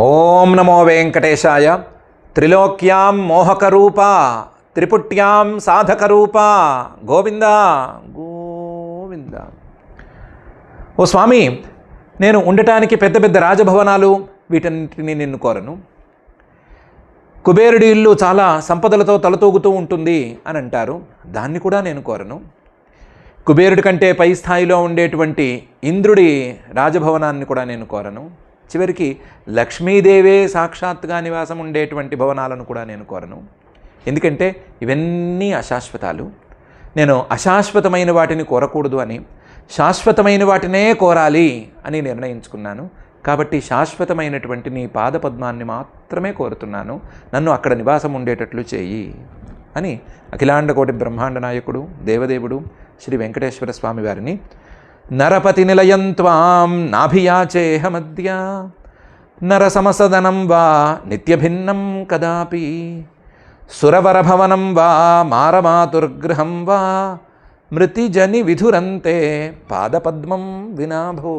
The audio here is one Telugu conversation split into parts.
ఓం నమో వెంకటేశాయ. త్రిలోక్యాం మోహకరూప త్రిపుట్యాం సాధకరూప గోవింద గోవింద. ఓ స్వామి, నేను ఉండటానికి పెద్ద పెద్ద రాజభవనాలు వీటన్నిటిని నిన్ను కోరను. కుబేరుడి ఇల్లు చాలా సంపదలతో తలతూగుతూ ఉంటుంది అని అంటారు, దాన్ని కూడా నేను కోరను. కుబేరుడి కంటే పై స్థాయిలో ఉండేటువంటి ఇంద్రుడి రాజభవనాన్ని కూడా నేను కోరను. చివరికి లక్ష్మీదేవే సాక్షాత్గా నివాసం ఉండేటువంటి భవనాలను కూడా నేను కోరను. ఎందుకంటే ఇవన్నీ అశాశ్వతాలు. నేను అశాశ్వతమైన వాటిని కోరకూడదు అని, శాశ్వతమైన వాటినే కోరాలి అని నిర్ణయించుకున్నాను. కాబట్టి శాశ్వతమైనటువంటి నీ పాదపద్మాన్ని మాత్రమే కోరుతున్నాను. నన్ను అక్కడ నివాసం ఉండేటట్లు చేయి అని అఖిలాండకోటి బ్రహ్మాండ నాయకుడు దేవదేవుడు శ్రీ వెంకటేశ్వర స్వామి వారిని నరపతి నిలయం త్వాం నాభియాచేహమద్య నరసమసదనం వా నిత్యభిన్నం కదాపి సురవరభవనం వా మారమాతుర్గృహం వా మృతిజని విధురంతే పాదపద్మం వినాభో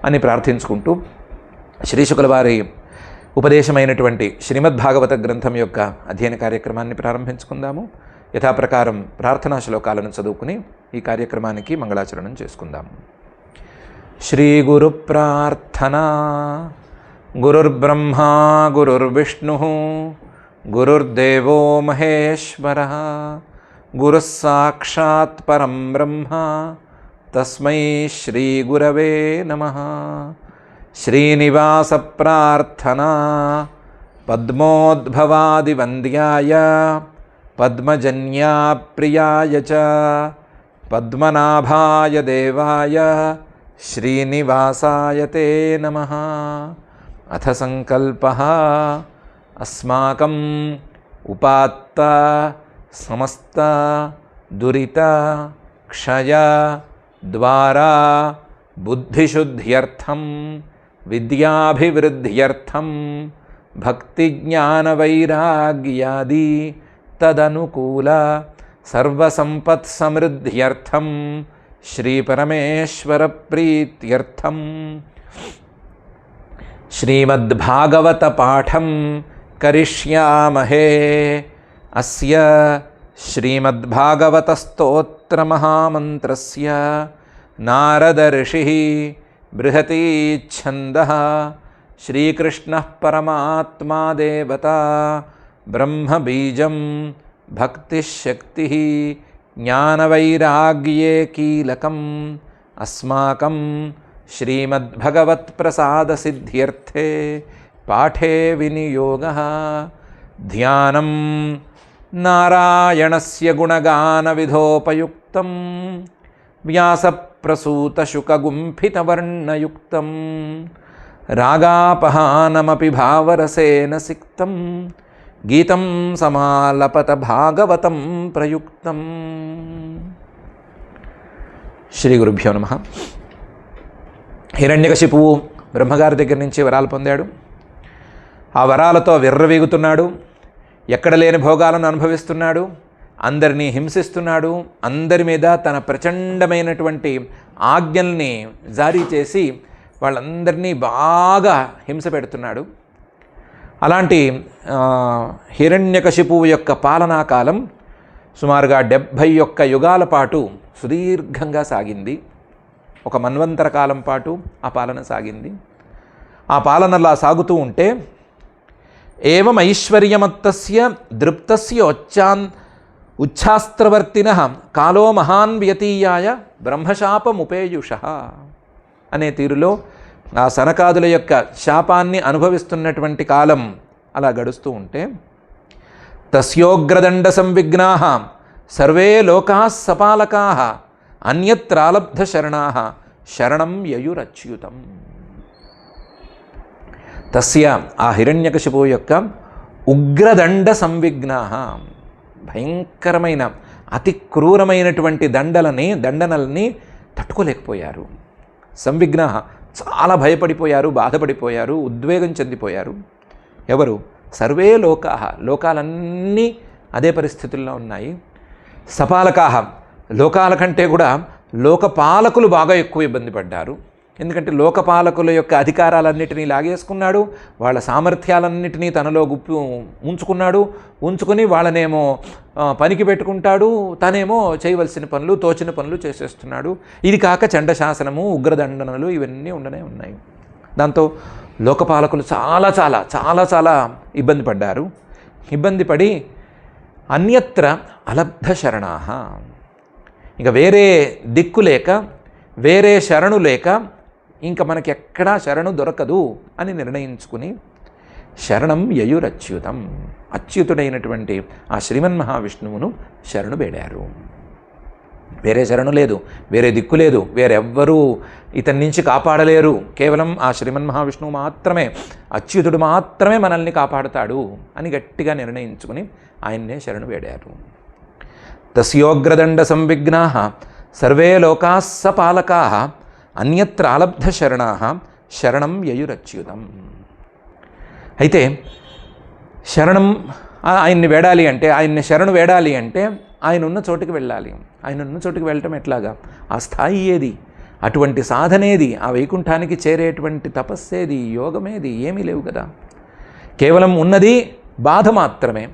అని ప్రార్థించుకుంటూ శ్రీశుకుల వారి ఉపదేశమైనటువంటి శ్రీమద్భాగవత గ్రంథం యొక్క అధ్యయన కార్యక్రమాన్ని ప్రారంభించుకుందాము. యథాప్రకారం ప్రార్థనా శ్లోకాలను చదువుకుని ఈ కార్యక్రమానికి మంగళాచరణం చేసుకుందాము. శ్రీ గురు ప్రార్థనా. గురుర్బ్రహ్మా గురుర్విష్ణు గురుర్దేవో మహేశ్వరః గురుః సాక్షాత్ పరం బ్రహ్మ తస్మై శ్రీ గురవే నమః. శ్రీనివాస ప్రార్థనా. పద్మోద్భవాదివంద్యాయ పద్మజన్యాప్రియాయ చ పద్మనాభాయ దేవాయ శ్రీనివాసాయ తే నమః. అథ సంకల్పః అస్మాకం ఉపాత్త సమస్త దురిత క్షయ ద్వారా బుద్ధిశుద్ధ్యర్థం విద్యాభివృద్ధ్యర్థం భక్తిజ్ఞానవైరాగ్యాది తదనుకూల సర్వసంపత్సమృద్ధ్యర్థం శ్రీపరమేశ్వర ప్రీత్యర్థం శ్రీమద్భాగవత పాఠం కరిష్యామహే. అస్య శ్రీమద్భాగవత స్తోత్ర మహామంత్రస్య నారద ఋషిః బృహతి ఛందః శ్రీకృష్ణః పరమాత్మా దేవతా బ్రహ్మబీజం భక్తిశక్తిః జ్ఞానవైరాగ్యే కీలకం అస్మాకం శ్రీమద్భగవత్ప్రసాదసిద్ధ్యర్థే పాఠే వినియోగః. ధ్యానం నారాయణస్య గుణగానవిధోపయుక్తం వ్యాసప్రసూతశుకగుంఫితవర్ణయుక్తం రాగాపహానమపి భావరసేన సిక్తం గీతం సమాలపత భాగవతం ప్రయుక్తం. శ్రీ గురుభ్యో నమః. హిరణ్యకశిపువు బ్రహ్మగారి దగ్గర నుంచి వరాలు పొందాడు. ఆ వరాలతో విర్రవీగుతున్నాడు. ఎక్కడ లేని భోగాలను అనుభవిస్తున్నాడు. అందరినీ హింసిస్తున్నాడు. అందరి మీద తన ప్రచండమైనటువంటి ఆజ్ఞల్ని జారీ చేసి వాళ్ళందరినీ బాగా హింస పెడుతున్నాడు. అలాంటి హిరణ్యకశిపువు యొక్క పాలనాకాలం సుమారుగా 71 యుగాల పాటు సుదీర్ఘంగా సాగింది. ఒక మన్వంతర కాలం పాటు ఆ పాలన సాగింది. ఆ పాలనలా సాగుతూ ఉంటే ఏవం ఐశ్వర్యమత్తస్య దృప్తస్య ఉచ్ఛాస్త్రవర్తినః కాలో మహాన్ వ్యతీయాయ బ్రహ్మశాపముపేయుషః అనే తీరులో ఆ సనకాదుల యొక్క శాపాన్ని అనుభవిస్తున్నటువంటి కాలం అలా గడుస్తూ ఉంటే తస్యోగ్రదండ సంవిఘ్నాః సర్వే లోకాః సపాలకాః అన్యత్రాలబ్ధ శరణాః శరణం యయురచ్యుతం. తస్య ఆ హిరణ్యకశిపువు యొక్క ఉగ్రదండ సంవిఘ్నాః భయంకరమైన అతి క్రూరమైనటువంటి దండనల్ని తట్టుకోలేకపోయారు. సంవిఘ్నాః చాలా భయపడిపోయారు, బాధపడిపోయారు, ఉద్వేగం చెందిపోయారు. ఎవరు? సర్వే లోకాః లోకాలన్నీ అదే పరిస్థితుల్లో ఉన్నాయి. సపాలకాః లోకాల కంటే కూడా లోకపాలకులు బాగా ఎక్కువ ఇబ్బంది పడ్డారు. ఎందుకంటే లోకపాలకుల యొక్క అధికారాలన్నిటినీ లాగేసుకున్నాడు, వాళ్ళ సామర్థ్యాలన్నిటినీ తనలో ఉంచుకుని వాళ్ళనేమో పనికి పెట్టుకుంటాడు, తనేమో చేయవలసిన పనులు తోచిన పనులు చేసేస్తున్నాడు. ఇది కాక చండశాసనము, ఉగ్రదండనలు ఇవన్నీ ఉన్నాయి. దాంతో లోకపాలకులు చాలా చాలా చాలా చాలా ఇబ్బంది పడ్డారు. ఇబ్బంది పడి అన్యత్ర అలబ్ధ శరణాః, ఇక వేరే దిక్కు లేక, వేరే శరణు లేక, ఇంకా మనకి ఎక్కడా శరణు దొరకదు అని నిర్ణయించుకుని శరణం యయురచ్యుతం, అచ్యుతుడైనటువంటి ఆ శ్రీమన్మహావిష్ణువును శరణు వేడారు. వేరే శరణు లేదు, వేరే దిక్కు లేదు, వేరెవ్వరూ ఇతని నుంచి కాపాడలేరు. కేవలం ఆ శ్రీమన్మహావిష్ణువు మాత్రమే, అచ్యుతుడు మాత్రమే మనల్ని కాపాడుతాడు అని గట్టిగా నిర్ణయించుకుని ఆయన్నే శరణు వేడారు. తస్యోగ్రదండ సంవిఘ్నాః సర్వే లోకాః సపాలకాః అన్యత్ర ఆలబ్ధ శరణాః శరణం యయురచ్యుతం. అయితే శరణం ఆయన్ని వేడాలి అంటే, ఆయన్ని శరణు వేడాలి అంటే ఆయన ఉన్న చోటుకి వెళ్ళాలి. ఆయన ఉన్న చోటుకి వెళ్ళటం ఎట్లాగా? ఆ స్థాయి ఏది, అటువంటి సాధనేది, ఆ వైకుంఠానికి చేరేటువంటి తపస్సేది, యోగమేది? ఏమీ లేవు కదా. కేవలం ఉన్నది బాధ మాత్రమే,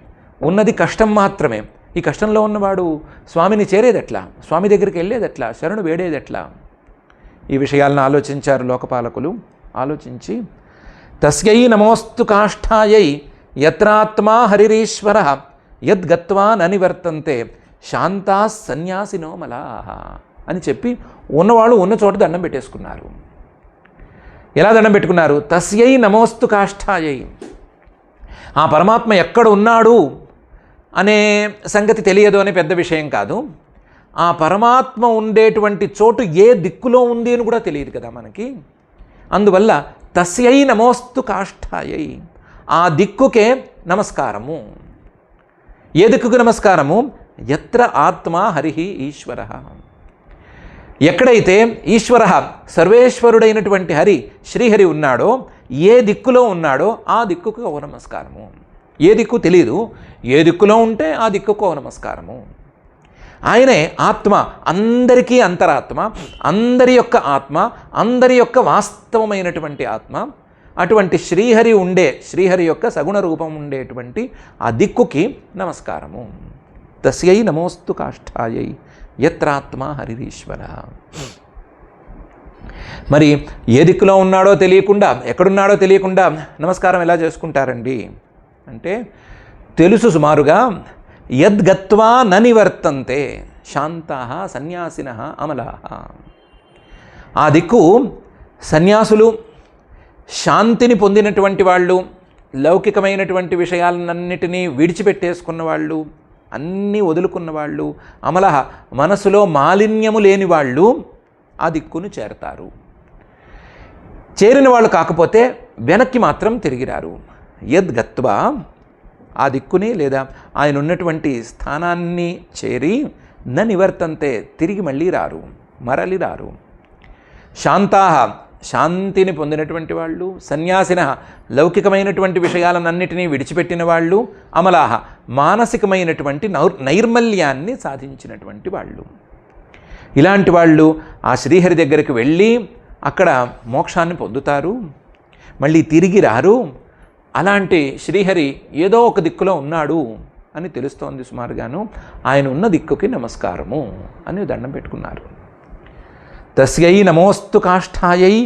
ఉన్నది కష్టం మాత్రమే. ఈ కష్టంలో ఉన్నవాడు స్వామిని చేరేదెట్లా, స్వామి దగ్గరికి వెళ్ళేదెట్లా, శరణు వేడేదెట్లా? ఈ విషయాలను ఆలోచించారు లోకపాలకులు. ఆలోచించి తస్యై నమోస్తు కాష్ఠాయై యత్రాత్మా హరిరీశ్వర యద్గత్వా ననివర్తంతే శాంతా సన్యాసినో మలాః అని చెప్పి ఉన్నవాళ్ళు ఉన్న చోట దండం పెట్టేసుకున్నారు. ఎలా దండం పెట్టుకున్నారు? తస్యై నమోస్తు కాష్ఠాయై, ఆ పరమాత్మ ఎక్కడ ఉన్నాడు అనే సంగతి తెలియదు అనే పెద్ద విషయం కాదు. ఆ పరమాత్మ ఉండేటువంటి చోటు ఏ దిక్కులో ఉంది అని కూడా తెలియదు కదా మనకి. అందువల్ల తస్యై నమోస్తు కాష్ఠాయై, ఆ దిక్కుకే నమస్కారము. ఏ దిక్కుకు నమస్కారము? యత్ర ఆత్మా హరిహి ఈశ్వర, ఎక్కడైతే ఈశ్వర సర్వేశ్వరుడైనటువంటి హరి శ్రీహరి ఉన్నాడో, ఏ దిక్కులో ఉన్నాడో ఆ దిక్కుకు ఓ నమస్కారము. ఏ దిక్కు తెలియదు, ఏ దిక్కులో ఉంటే ఆ దిక్కుకు ఓ నమస్కారము. ఆయనే ఆత్మ, అందరికీ అంతరాత్మ, అందరి యొక్క ఆత్మ, అందరి యొక్క వాస్తవమైనటువంటి ఆత్మ. అటువంటి శ్రీహరి యొక్క సగుణ రూపం ఉండేటువంటి ఆ దిక్కుకి నమస్కారము. తస్యై నమోస్తు కాష్ఠాయై యత్రాత్మా హరిరీశ్వర. మరి ఏ దిక్కులో ఉన్నాడో తెలియకుండా, ఎక్కడున్నాడో తెలియకుండా నమస్కారం ఎలా చేసుకుంటారండి అంటే, తెలుసు సుమారుగా. యద్గత్వా న నివర్తంతే శాంతాః సన్యాసినః అమలాః. ఆ దిక్కు సన్యాసులు, శాంతిని పొందినటువంటి వాళ్ళు, లౌకికమైనటువంటి విషయాలన్నిటినీ విడిచిపెట్టేసుకున్న వాళ్ళు, అన్నీ వదులుకున్న వాళ్ళు, అమలః మనసులో మాలిన్యము లేని వాళ్ళు ఆ దిక్కును చేరతారు. చేరిన వాళ్ళు కాకపోతే వెనక్కి మాత్రం తిరిగిరారు. యద్గత్వా, ఆ దిక్కుని లేదా ఆయన ఉన్నటువంటి స్థానాన్ని చేరి న నివర్తంతే, తిరిగి మళ్ళీ రారు, మరలి రారు. శాంతాః, శాంతిని పొందినటువంటి వాళ్ళు, సన్యాసినః, లౌకికమైనటువంటి విషయాలన్నిటినీ విడిచిపెట్టిన వాళ్ళు, అమలాః, మానసికమైనటువంటి నైర్మల్యాన్ని సాధించినటువంటి వాళ్ళు. ఇలాంటి వాళ్ళు ఆ శ్రీహరి దగ్గరికి వెళ్ళి అక్కడ మోక్షాన్ని పొందుతారు, మళ్ళీ తిరిగి రారు. అలాంటి శ్రీహరి ఏదో ఒక దిక్కులో ఉన్నాడు అని తెలుస్తోంది సుమారుగాను. ఆయన ఉన్న దిక్కుకి నమస్కారము అని దండం పెట్టుకున్నారు. తస్యై నమోస్తు కాష్ఠాయై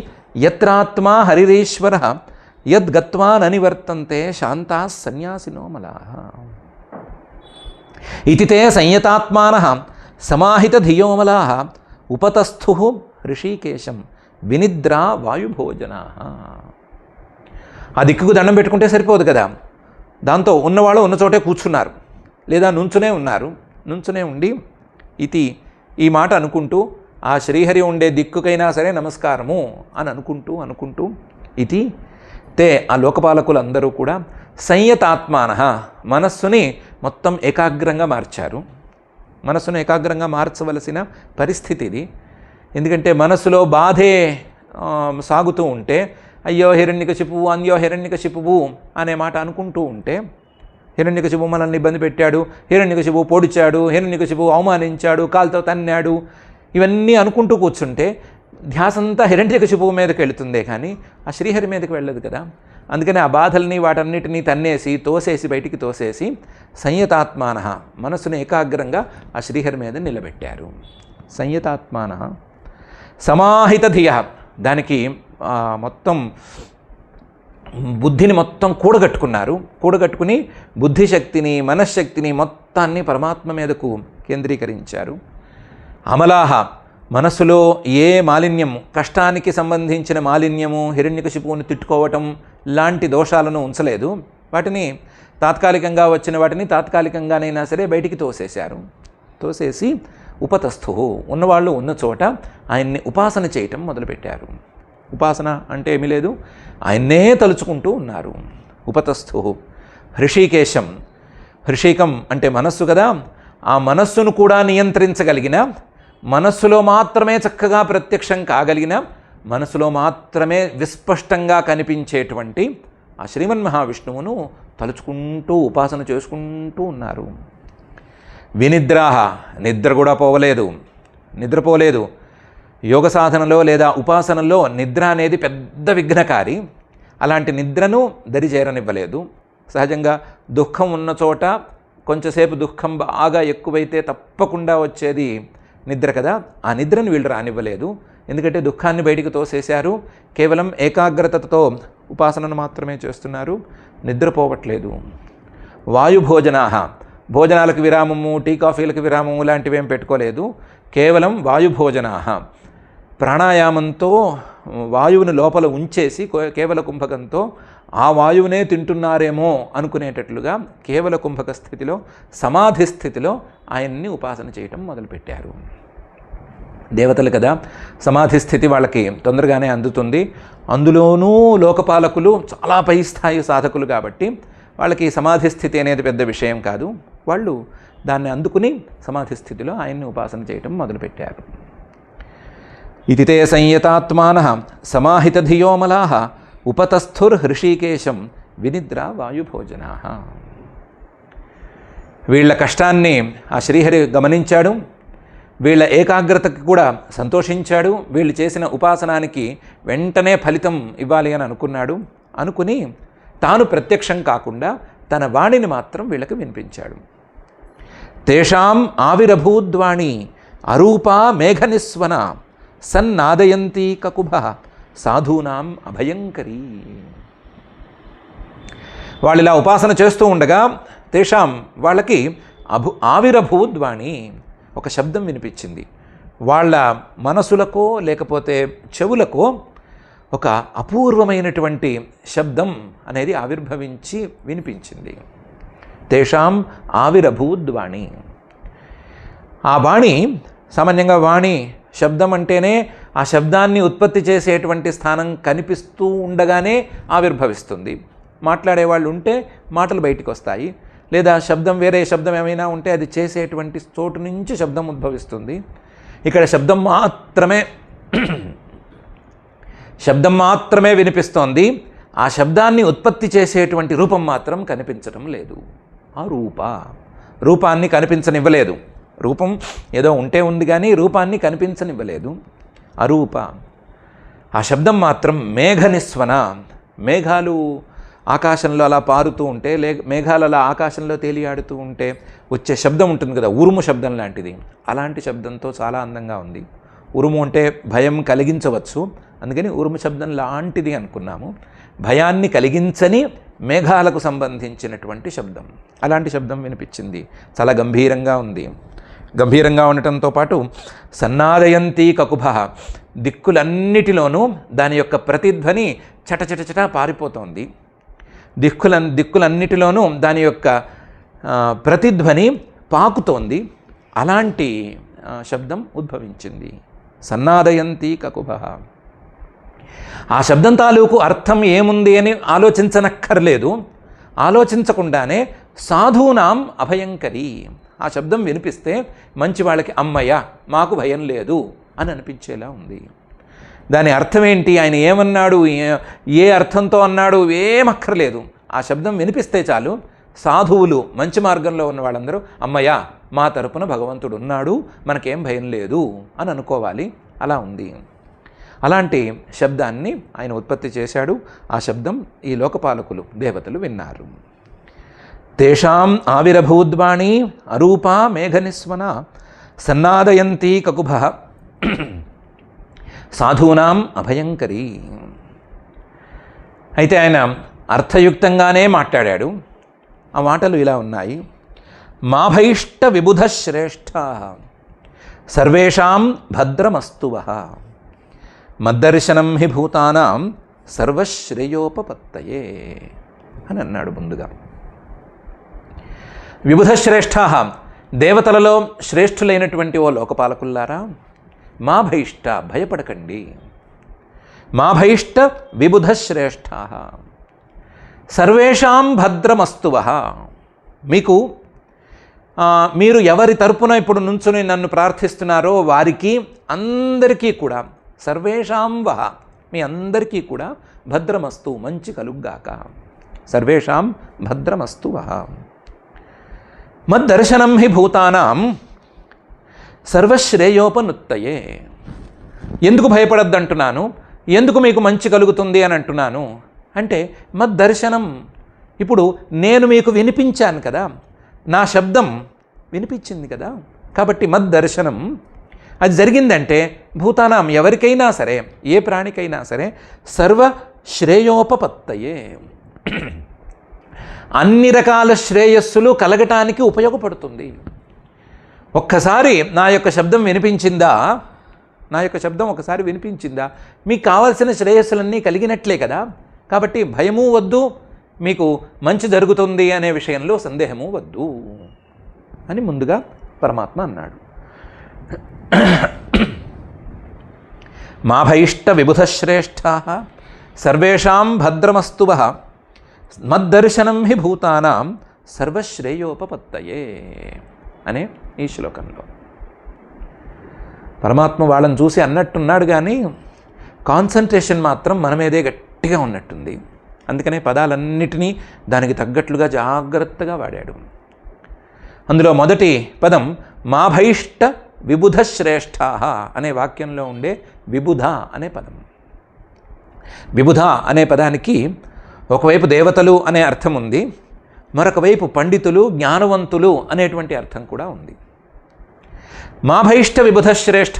యత్రాత్మా హరిరీశ్వర యద్గత్వా న నివర్తంతే శాంతాః సన్యాసినో మలాః. ఇతి తే సంయతాత్మానః సమాహిత ధియో మలాః ఉపతస్థుః హృషీకేశం వినిద్రా వాయుభోజనాః. ఆ దిక్కుకు దండం పెట్టుకుంటే సరిపోదు కదా. దాంతో ఉన్నవాళ్ళు ఉన్న చోటే కూర్చున్నారు, లేదా నుంచునే ఉన్నారు. నుంచునే ఉండి ఈ మాట అనుకుంటూ, ఆ శ్రీహరి ఉండే దిక్కుకైనా సరే నమస్కారము అని అనుకుంటూ ఇది తే, ఆ లోకపాలకులందరూ కూడా సంయతాత్మానః, మనస్సుని మొత్తం ఏకాగ్రంగా మార్చారు. మనస్సును ఏకాగ్రంగా మార్చవలసిన పరిస్థితి ఇది. ఎందుకంటే మనస్సులో బాధే సాగుతూ ఉంటే, అయ్యో హిరణ్యకశిపువు, అన్యో హిరణ్యకశిపువు అనే మాట అనుకుంటూ ఉంటే, హిరణ్యకశిపువు మనల్ని ఇబ్బంది పెట్టాడు, హిరణ్యకశిపువు పొడిచాడు, హిరణ్యకశిపువు అవమానించాడు, కాలుతో తన్నాడు, ఇవన్నీ అనుకుంటూ కూర్చుంటే ధ్యాసంతా హిరణ్యకశిపువు మీదకి వెళుతుందే కానీ ఆ శ్రీహరి మీదకి వెళ్ళదు కదా. అందుకని ఆ బాధల్ని వాటన్నిటినీ తన్నేసి తోసేసి బయటికి తోసేసి సంయతాత్మాన మనస్సును ఏకాగ్రంగా ఆ శ్రీహరి మీద నిలబెట్టారు. సంయతాత్మాన సమాహిత ధియ, దానికి మొత్తం బుద్ధిని మొత్తం కూడగట్టుకుని బుద్ధిశక్తిని మనశ్శక్తిని మొత్తాన్ని పరమాత్మ మీదకు కేంద్రీకరించారు. అమలాహ, మనస్సులో ఏ మాలిన్యము, కష్టానికి సంబంధించిన మాలిన్యము, హిరణ్యకశిపువుని తిట్టుకోవటం లాంటి దోషాలను ఉంచలేదు. వాటిని తాత్కాలికంగా వచ్చిన వాటిని తాత్కాలికంగానైనా సరే బయటికి తోసేశారు. తోసేసి ఉపతస్థు, ఉన్నవాళ్ళు ఉన్న చోట ఆయన్ని ఉపాసన చేయటం మొదలుపెట్టారు. ఉపాసన అంటే ఏమీ లేదు, ఆయన్నే తలుచుకుంటూ ఉన్నారు. ఉపతస్థు హృషీకేశం, హృషీకం అంటే మనస్సు కదా, ఆ మనస్సును కూడా నియంత్రించగలిగిన, మనస్సులో మాత్రమే చక్కగా ప్రత్యక్షం కాగలిగిన, మనసులో మాత్రమే విస్పష్టంగా కనిపించేటువంటి ఆ శ్రీమన్ మహావిష్ణువును తలుచుకుంటూ ఉపాసన చేసుకుంటూ ఉన్నారు. వినిద్రాహ, నిద్ర కూడా నిద్రపోలేదు. యోగ సాధనలో లేదా ఉపాసనలో నిద్ర అనేది పెద్ద విఘ్నకారి. అలాంటి నిద్రను దరిచేరనివ్వలేదు. సహజంగా దుఃఖం ఉన్న చోట కొంచెంసేపు దుఃఖం బాగా ఎక్కువైతే తప్పకుండా వచ్చేది నిద్ర కదా, ఆ నిద్రను వీళ్ళు రానివ్వలేదు. ఎందుకంటే దుఃఖాన్ని బయటికి తోసేశారు. కేవలం ఏకాగ్రతతో ఉపాసనను మాత్రమే చేస్తున్నారు, నిద్రపోవట్లేదు. వాయుభోజనాహ, భోజనాలకు విరామము, టీ కాఫీలకు విరామము లాంటివి ఏం పెట్టుకోలేదు. కేవలం వాయుభోజనాహ, ప్రాణాయామంతో వాయువుని లోపల ఉంచేసి కేవల కుంభకంతో ఆ వాయువునే తింటున్నారేమో అనుకునేటట్లుగా కేవల కుంభక స్థితిలో, సమాధి స్థితిలో ఆయన్ని ఉపాసన చేయటం మొదలుపెట్టారు. దేవతలు కదా, సమాధి స్థితి వాళ్ళకి తొందరగానే అందుతుంది. అందులోనూ లోకపాలకులు చాలా పై స్థాయి సాధకులు కాబట్టి వాళ్ళకి సమాధి స్థితి అనేది పెద్ద విషయం కాదు. వాళ్ళు దాన్ని అందుకుని సమాధి స్థితిలో ఆయన్ని ఉపాసన చేయటం మొదలుపెట్టారు. ఇతి తే సంయతాత్మానః సమాహిత ధియోమలాః ఉపతస్థుర్ హృషీకేశం వినిద్ర వాయుభోజనాః. వీళ్ళ కష్టాన్ని ఆ శ్రీహరి గమనించాడు. వీళ్ళ ఏకాగ్రతకి కూడా సంతోషించాడు. వీళ్ళు చేసిన ఉపాసనానికి వెంటనే ఫలితం ఇవ్వాలి అని అనుకున్నాడు. అనుకుని తాను ప్రత్యక్షం కాకుండా తన వాణిని మాత్రం వీళ్ళకి వినిపించాడు. తేషాం ఆవిరభూద్వాణి అరూపా మేఘనిస్వన సన్నాదయంతి కకుభ సాధూనాం అభయంకరీ. వాళ్ళు ఇలా ఉపాసన చేస్తూ ఉండగా తేషాం వాళ్ళకి ఆవిరభూద్వాణి ఒక శబ్దం వినిపించింది. వాళ్ళ మనసులకో లేకపోతే చెవులకో ఒక అపూర్వమైనటువంటి శబ్దం అనేది ఆవిర్భవించి వినిపించింది. తేషాం ఆవిరభూద్వాణి. ఆ వాణి, సామాన్యంగా వాణి శబ్దం అంటేనే ఆ శబ్దాన్ని ఉత్పత్తి చేసేటువంటి స్థానం కనిపిస్తూ ఉండగానే ఆవిర్భవిస్తుంది. మాట్లాడేవాళ్ళు ఉంటే మాటలు బయటికి వస్తాయి, లేదా శబ్దం వేరే శబ్దం ఏమైనా ఉంటే అది చేసేటువంటి చోటు నుంచి శబ్దం ఉద్భవిస్తుంది. ఇక్కడ శబ్దం మాత్రమే వినిపిస్తోంది. ఆ శబ్దాన్ని ఉత్పత్తి చేసేటువంటి రూపం మాత్రం కనిపించడం లేదు. ఆ రూపాన్ని కనిపించనివ్వలేదు. రూపం ఏదో ఉంటే ఉంది కానీ రూపాన్ని కనిపించనివ్వలేదు. అరూప. ఆ శబ్దం మాత్రం మేఘనిస్వన. మేఘాలు ఆకాశంలో అలా పారుతూ ఉంటే, మేఘాలు అలా ఆకాశంలో తేలియాడుతూ ఉంటే వచ్చే శబ్దం ఉంటుంది కదా, ఉరుము శబ్దం లాంటిది. అలాంటి శబ్దంతో చాలా అందంగా ఉంది. ఉరుము అంటే భయం కలిగించవచ్చు, అందుకని ఉరుము శబ్దం లాంటిది అనుకున్నాము. భయాన్ని కలిగించని మేఘాలకు సంబంధించినటువంటి శబ్దం, అలాంటి శబ్దం వినిపించింది. చాలా గంభీరంగా ఉంది. గంభీరంగా ఉండటంతో పాటు సన్నాదయంతి కకుభ, దిక్కులన్నిటిలోనూ దాని యొక్క ప్రతిధ్వని చటచటచట పారిపోతోంది. దిక్కులన్నిటిలోనూ దాని యొక్క ప్రతిధ్వని పాకుతోంది. అలాంటి శబ్దం ఉద్భవించింది. సన్నాదయంతి కకుభ. ఆ శబ్దం తాలూకు అర్థం ఏముంది అని ఆలోచించనక్కర్లేదు. ఆలోచించకుండానే సాధూనాం అభయంకరి. ఆ శబ్దం వినిపిస్తే మంచి వాళ్ళకి అమ్మయ్య మాకు భయం లేదు అని అనిపించేలా ఉంది. దాని అర్థం ఏంటి, ఆయన ఏమన్నాడు, ఏ అర్థంతో అన్నాడు ఏమక్కర్లేదు. ఆ శబ్దం వినిపిస్తే చాలు సాధువులు, మంచి మార్గంలో ఉన్న వాళ్ళందరూ అమ్మయ్య మా తరపున భగవంతుడు ఉన్నాడు, మనకేం భయం లేదు అని అనుకోవాలి. అలా ఉంది. అలాంటి శబ్దాన్ని ఆయన ఉత్పత్తి చేశాడు. ఆ శబ్దం ఈ లోకపాలకులు దేవతలు విన్నారు. తేషాం ఆవిరభూద్వాణి అరూపా మేఘనిస్వన సన్నాదయంతి కకుభ సాధూనాం అభయంకరీ. అయితే ఆయన అర్థయుక్తంగానే మాట్లాడాడు. ఆ మాటలు ఇలా ఉన్నాయి. మాభైష్ట విబుధ శ్రేష్ఠ సర్వేషాం భద్రమస్తువః మద్దర్శనం హి భూతానాం సర్వశ్రేయోపపత్తయే అని అన్నాడు. ముందుగా విబుధ శ్రేష్ఠ, దేవతలలో శ్రేష్ఠులైనటువంటి ఓ లోకపాలకుల్లారా, మా భైష్ట, భయపడకండి. మా భైష్ట విబుధ శ్రేష్ఠ సర్వేషాం భద్రమస్తువః. మీరు ఎవరి తరపున ఇప్పుడు నుంచుని నన్ను ప్రార్థిస్తున్నారో వారికి అందరికీ కూడా, సర్వేషాం వహ, మీ అందరికీ కూడా భద్రమస్తు, మంచి కలుగ్గాక. సర్వేషాం భద్రమస్తు వహ. మద్దర్శనం హి భూతానాం సర్వశ్రేయోపనుత్తయే. ఎందుకు భయపడద్దంటున్నాను, ఎందుకు మీకు మంచి కలుగుతుంది అని అంటున్నాను అంటే, మద్దర్శనం, ఇప్పుడు నేను మీకు వినిపించాను కదా, నా శబ్దం వినిపించింది కదా, కాబట్టి మద్దర్శనం అది జరిగిందంటే భూతానాం, ఎవరికైనా సరే, ఏ ప్రాణికైనా సరే, సర్వశ్రేయోపపత్తయే, అన్ని రకాల శ్రేయస్సులు కలగటానికి ఉపయోగపడుతుంది. ఒక్కసారి నా యొక్క శబ్దం వినిపించిందా, నా యొక్క శబ్దం ఒకసారి వినిపించిందా, మీకు కావాల్సిన శ్రేయస్సులన్నీ కలిగినట్లే కదా. కాబట్టి భయము వద్దు, మీకు మంచి జరుగుతుంది అనే విషయంలో సందేహము వద్దు అని ముందుగా పరమాత్మ అన్నాడు. మాభైష్ట విబుధశ్రేష్ఠ సర్వేషాం భద్రమస్తువః మద్దర్శనం హి భూతానాం సర్వశ్రేయోపపత్తయే అనే ఈ శ్లోకంలో పరమాత్మ వాళ్ళని చూసి అన్నట్టున్నాడు, కానీ కాన్సన్ట్రేషన్ మాత్రం మన మీదే గట్టిగా ఉన్నట్టుంది. అందుకనే పదాలన్నిటినీ దానికి తగ్గట్లుగా జాగ్రత్తగా వాడాడు. అందులో మొదటి పదం మాభైష్ట విబుధ శ్రేష్ఠ అనే వాక్యంలో ఉండే విబుధ అనే పదం. విబుధ అనే పదానికి ఒకవైపు దేవతలు అనే అర్థం ఉంది, మరొక వైపు పండితులు, జ్ఞానవంతులు అనేటువంటి అర్థం కూడా ఉంది. మాభైష్ట విబుధ శ్రేష్ఠ,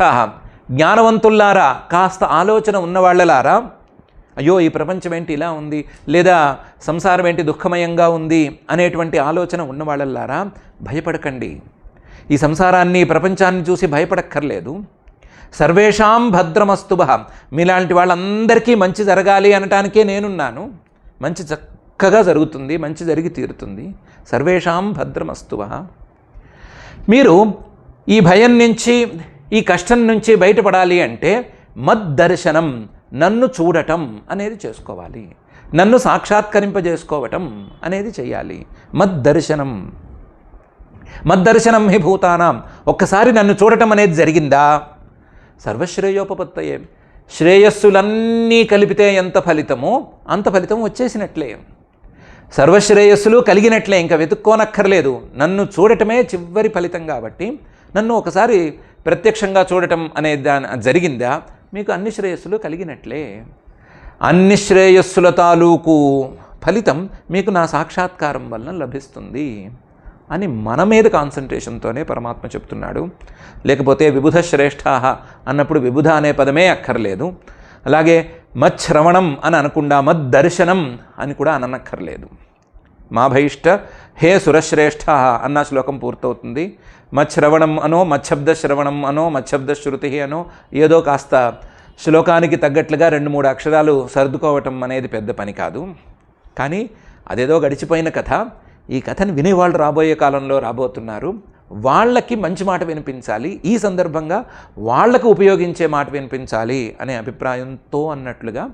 జ్ఞానవంతుల్లారా, కాస్త ఆలోచన ఉన్నవాళ్లలారా, అయ్యో ఈ ప్రపంచం ఏంటి ఇలా ఉంది, లేదా సంసారం ఏంటి దుఃఖమయంగా ఉంది అనేటువంటి ఆలోచన ఉన్నవాళ్ళలారా భయపడకండి. ఈ సంసారాన్ని, ప్రపంచాన్ని చూసి భయపడక్కర్లేదు. సర్వేషాం భద్రమస్తుభ, మీలాంటి వాళ్ళందరికీ మంచి జరగాలి అనటానికే నేనున్నాను. మంచి చక్కగా జరుగుతుంది, మంచి జరిగి తీరుతుంది. సర్వేషాం భద్రమస్తుభ. మీరు ఈ భయం నుంచి, ఈ కష్టం నుంచి బయటపడాలి అంటే మద్దర్శనం, నన్ను చూడటం అనేది చేసుకోవాలి, నన్ను సాక్షాత్కరింపజేసుకోవటం అనేది చేయాలి. మద్దర్శనం, మద్దర్శనం హి భూతానాం, ఒక్కసారి నన్ను చూడటం అనేది జరిగిందా సర్వశ్రేయోపపత్తయే, శ్రేయస్సులన్నీ కలిపితే ఎంత ఫలితమో అంత ఫలితం వచ్చేసినట్లే, సర్వశ్రేయస్సులు కలిగినట్లే, ఇంకా వెతుక్కోనక్కర్లేదు. నన్ను చూడటమే చివరి ఫలితం కాబట్టి నన్ను ఒకసారి ప్రత్యక్షంగా చూడటం అనేది జరిగిందా మీకు అన్ని శ్రేయస్సులు కలిగినట్లే. అన్ని శ్రేయస్సుల తాలూకు ఫలితం మీకు నా సాక్షాత్కారం వలన లభిస్తుంది అని మన మీద కాన్సన్ట్రేషన్తోనే పరమాత్మ చెప్తున్నాడు. లేకపోతే విబుధ శ్రేష్ఠ అన్నప్పుడు విబుధ అనే పదమే అక్కర్లేదు. అలాగే మచ్శ్రవణం అని అనకుండా మద్దర్శనం అని కూడా అననక్కర్లేదు. మాభైష్ట హే సురశ్రేష్ఠ అన్న శ్లోకం పూర్తవుతుంది. మచ్శ్రవణం అనో, మచ్చబ్ద శ్రవణం అనో, మచ్చబ్ద శృతి అనో, ఏదో కాస్త శ్లోకానికి తగ్గట్లుగా 2-3 అక్షరాలు సర్దుకోవటం అనేది పెద్ద పని కాదు. కానీ అదేదో గడిచిపోయిన కథ. ఈ కథని వినేవాళ్ళు రాబోయే కాలంలో రాబోతున్నారు. వాళ్ళకి మంచి మాట వినిపించాలి, ఈ సందర్భంగా వాళ్లకు ఉపయోగించే మాట వినిపించాలి అనే అభిప్రాయంతో అన్నట్లుగా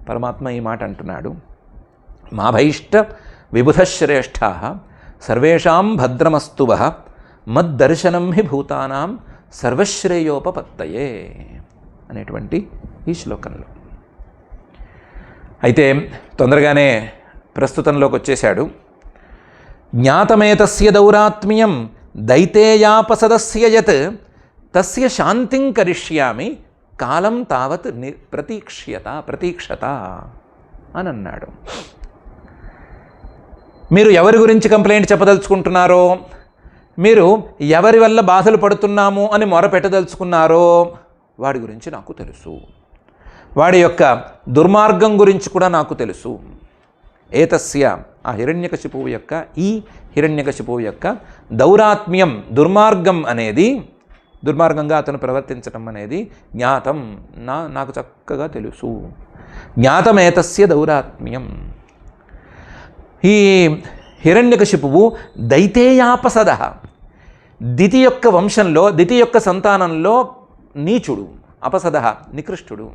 పరమాత్మ ఈ మాట అంటున్నాడు. మాభైష్ట విబుధశ్రేష్ఠ సర్వేషాం భద్రమస్తువః మద్దర్శనం హి భూతానాం సర్వశ్రేయోపపత్తయే అనేటువంటి ఈ శ్లోకంలో. అయితే తొందరగానే ప్రస్తుతంలోకి వచ్చేశాడు. జ్ఞాతమేతస్య దౌరాత్మ్యం దైతేయాపసదస్య యత్ తస్య శాంతిం కరిష్యామి కాలం తావత్ ప్రతీక్షత అని అన్నాడు. మీరు ఎవరి గురించి కంప్లైంట్ చెప్పదలుచుకుంటున్నారో, మీరు ఎవరి వల్ల బాధలు పడుతున్నాము అని మొరపెట్టదలుచుకున్నారో వాడి గురించి నాకు తెలుసు, వాడి యొక్క దుర్మార్గం గురించి కూడా నాకు తెలుసు. ఏతస్య ఆ హిరణ్యకశిపువు యొక్క, ఈ హిరణ్యకశిపువు యొక్క దౌరాత్మ్యం, దుర్మార్గం అనేది, దుర్మార్గంగా అతను ప్రవర్తించడం అనేది జ్ఞాతం, నాకు చక్కగా తెలుసు. జ్ఞాతమేతస్య దౌరాత్మ్యం. ఈ హిరణ్యకశిపువు దైతేయాపసద, దితి యొక్క వంశంలో, దితి యొక్క సంతానంలో నీచుడు, అపసద నికృష్టుడు.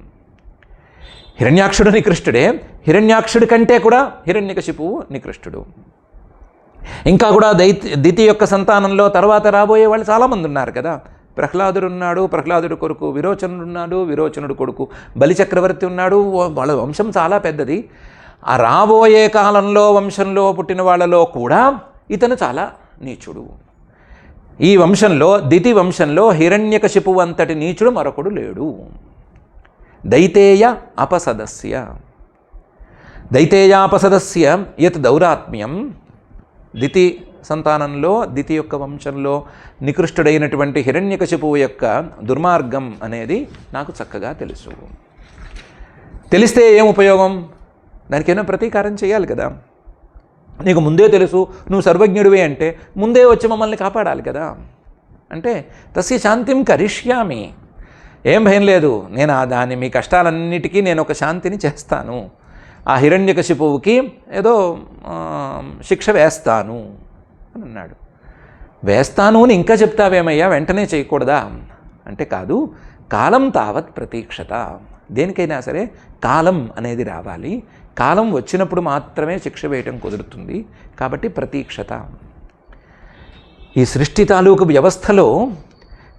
హిరణ్యాక్షుడు నికృష్టుడే, హిరణ్యాక్షుడి కంటే కూడా హిరణ్యకశిపువు నికృష్టుడు. ఇంకా కూడా దితి యొక్క సంతానంలో తర్వాత రాబోయే వాళ్ళు చాలామంది ఉన్నారు కదా. ప్రహ్లాదుడు ఉన్నాడు, ప్రహ్లాదుడు కొడుకు విరోచనుడు ఉన్నాడు, విరోచనుడు కొడుకు బలిచక్రవర్తి ఉన్నాడు. వాళ్ళ వంశం చాలా పెద్దది. ఆ రాబోయే కాలంలో వంశంలో పుట్టిన వాళ్ళలో కూడా ఇతను చాలా నీచుడు. ఈ వంశంలో, దితి వంశంలో హిరణ్యకశిపువు అంతటి నీచుడు మరొకడు లేడు. దైతేయ అపసదస్య, దైతేయాపసదస్య యత్ దౌరాత్మ్యం, దితి సంతానంలో, దితి యొక్క వంశంలో నికృష్టుడైనటువంటి హిరణ్యకశిపువు యొక్క దుర్మార్గం అనేది నాకు చక్కగా తెలుసు. తెలిస్తే ఏం ఉపయోగం? దానికైనా ప్రతీకారం చేయాలి కదా. నీకు ముందే తెలుసు, నువ్వు సర్వజ్ఞుడివే అంటే ముందే వచ్చి మమ్మల్ని కాపాడాలి కదా. అంటే తస్య శాంతిం కరిష్యామి, ఏం భయం లేదు, నేను దాని మీ కష్టాలన్నిటికీ నేను ఒక శాంతిని చేస్తాను, ఆ హిరణ్యకశిపువుకి ఏదో శిక్ష వేస్తాను అని అన్నాడు. వేస్తాను అని ఇంకా చెప్తావేమయ్యా, వెంటనే చేయకూడదా అంటే కాదు, కాలం తావత్ ప్రతీక్షత. దేనికైనా సరే కాలం అనేది రావాలి, కాలం వచ్చినప్పుడు మాత్రమే శిక్ష వేయటం కుదురుతుంది. కాబట్టి ప్రతీక్షత. ఈ సృష్టి తాలూకు వ్యవస్థలో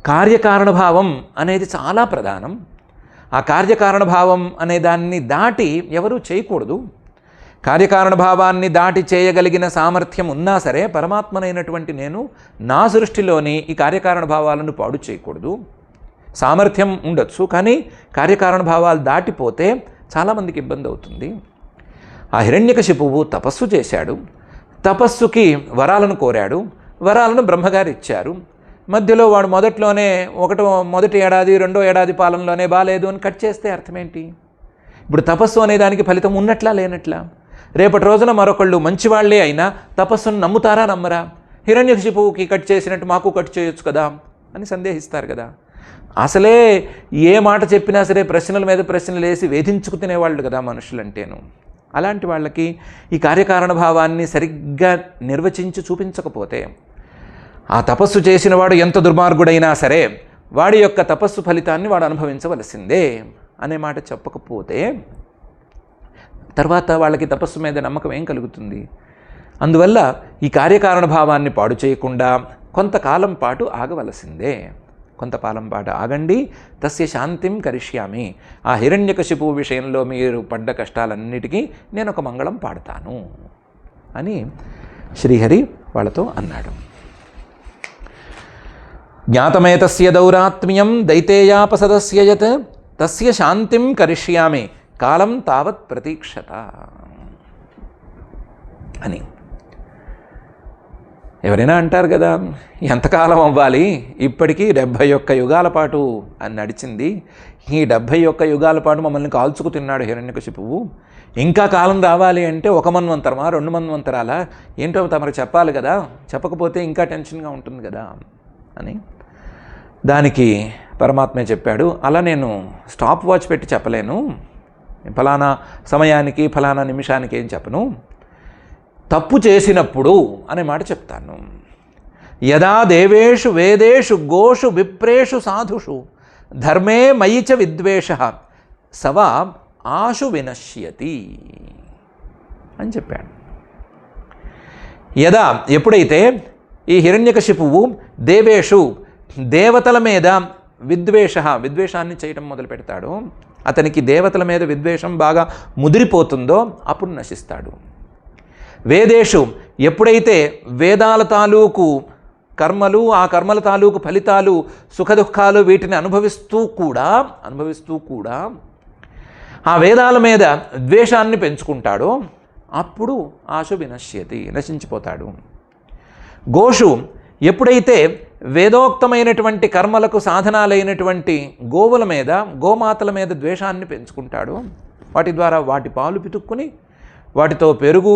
కార్యకారణభావం అనేది చాలా ప్రధానం. ఆ కార్యకారణభావం అనే దాన్ని దాటి ఎవరూ చేయకూడదు. కార్యకారణభావాన్ని దాటి చేయగలిగిన సామర్థ్యం ఉన్నా సరే పరమాత్మనైనటువంటి నేను నా సృష్టిలోని ఈ కార్యకారణభావాలను పాడు చేయకూడదు. సామర్థ్యం ఉండొచ్చు, కానీ కార్యకారణభావాలు దాటిపోతే చాలామందికి ఇబ్బంది అవుతుంది. ఆ హిరణ్యకశిపువు తపస్సు చేశాడు, తపస్సుకి వరాలను కోరాడు, వరాలను బ్రహ్మగారు ఇచ్చారు. మధ్యలో వాడు మొదటి ఏడాది, రెండో ఏడాది పాలనలోనే బాలేదు అని కట్ చేస్తే అర్థమేంటి? ఇప్పుడు తపస్సు అనే దానికి ఫలితం ఉన్నట్లా లేనట్లా? రేపటి రోజున మరొకళ్ళు మంచివాళ్లే అయినా తపస్సును నమ్ముతారా నమ్మరా? హిరణ్యకశిపువుకి కట్ చేసినట్టు మాకు కట్ చేయొచ్చు కదా అని సందేహిస్తారు కదా. అసలే ఏ మాట చెప్పినా సరే ప్రశ్నల మీద ప్రశ్నలు వేసి వేధించుకు తినేవాళ్ళు కదా మనుషులంటేను. అలాంటి వాళ్ళకి ఈ కార్యకారణ భావాన్ని సరిగ్గా నిర్వచించి చూపించకపోతే, ఆ తపస్సు చేసిన వాడు ఎంత దుర్మార్గుడైనా సరే వాడి యొక్క తపస్సు ఫలితాన్ని వాడు అనుభవించవలసిందే అనే మాట చెప్పకపోతే తర్వాత వాళ్ళకి తపస్సు మీద నమ్మకం ఏం కలుగుతుంది? అందువల్ల ఈ కార్యకారణ భావాన్ని పాడు చేయకుండా కొంతకాలం పాటు ఆగవలసిందే. కొంతకాలం పాటు ఆగండి. తస్య శాంతిం కరిష్యామి. ఆ హిరణ్యకశిపువు విషయంలో మీరు పడ్డ కష్టాలన్నిటికీ నేను ఒక మంగళం పాడతాను అని శ్రీహరి వాళ్ళతో అన్నాడు. జ్ఞాతమేతస్య దౌరాత్మ్యం దైతేయాపసదస్య యత్ తస్య శాంతిం కరిష్యామి కాలం తావత్ ప్రతీక్షత అని. ఎవరైనా అంటారు కదా, ఎంతకాలం అవ్వాలి, ఇప్పటికీ 71 యుగాల పాటు అని నడిచింది, ఈ 71 యుగాల పాటు మమ్మల్ని కాల్చుకు తిన్నాడు హిరణ్యకశిపువు, ఇంకా కాలం రావాలి అంటే 1 మన్వంతరమా 2 మన్వంతరాలా ఏంటో తమరు చెప్పాలి కదా, చెప్పకపోతే ఇంకా టెన్షన్గా ఉంటుంది కదా అని. దానికి పరమాత్మే చెప్పాడు, అలా నేను స్టాప్ వాచ్ పెట్టి చెప్పలేను, ఫలానా సమయానికి ఫలానా నిమిషానికి ఏం చెప్పను, తప్పు చేసినప్పుడు అనే మాట చెప్తాను. యదా దేవేషు వేదేషు గోషు విప్రేషు సాధుషు ధర్మే మయి చ విద్వేషః సవా ఆశు వినశ్యతి అని చెప్పాడు. యదా ఎప్పుడైతే ఈ హిరణ్యకశిపువు దేవేషు దేవతల మీద విద్వేషాన్ని చేయటం మొదలు పెడతాడు, అతనికి దేవతల మీద విద్వేషం బాగా ముదిరిపోతుందో అప్పుడు నశిస్తాడు. వేదేషు ఎప్పుడైతే వేదాల తాలూకు కర్మలు, ఆ కర్మల తాలూకు ఫలితాలు, సుఖదుఖాలు వీటిని అనుభవిస్తూ కూడా ఆ వేదాల మీద ద్వేషాన్ని పెంచుకుంటాడో అప్పుడు ఆశు వినశ్యతి, నశించిపోతాడు. గోషు ఎప్పుడైతే వేదోక్తమైనటువంటి కర్మలకు సాధనాలైనటువంటి గోవుల మీద, గోమాతల మీద ద్వేషాన్ని పెంచుకుంటాడో, వాటి ద్వారా వాటి పాలు పితుక్కుని వాటితో పెరుగు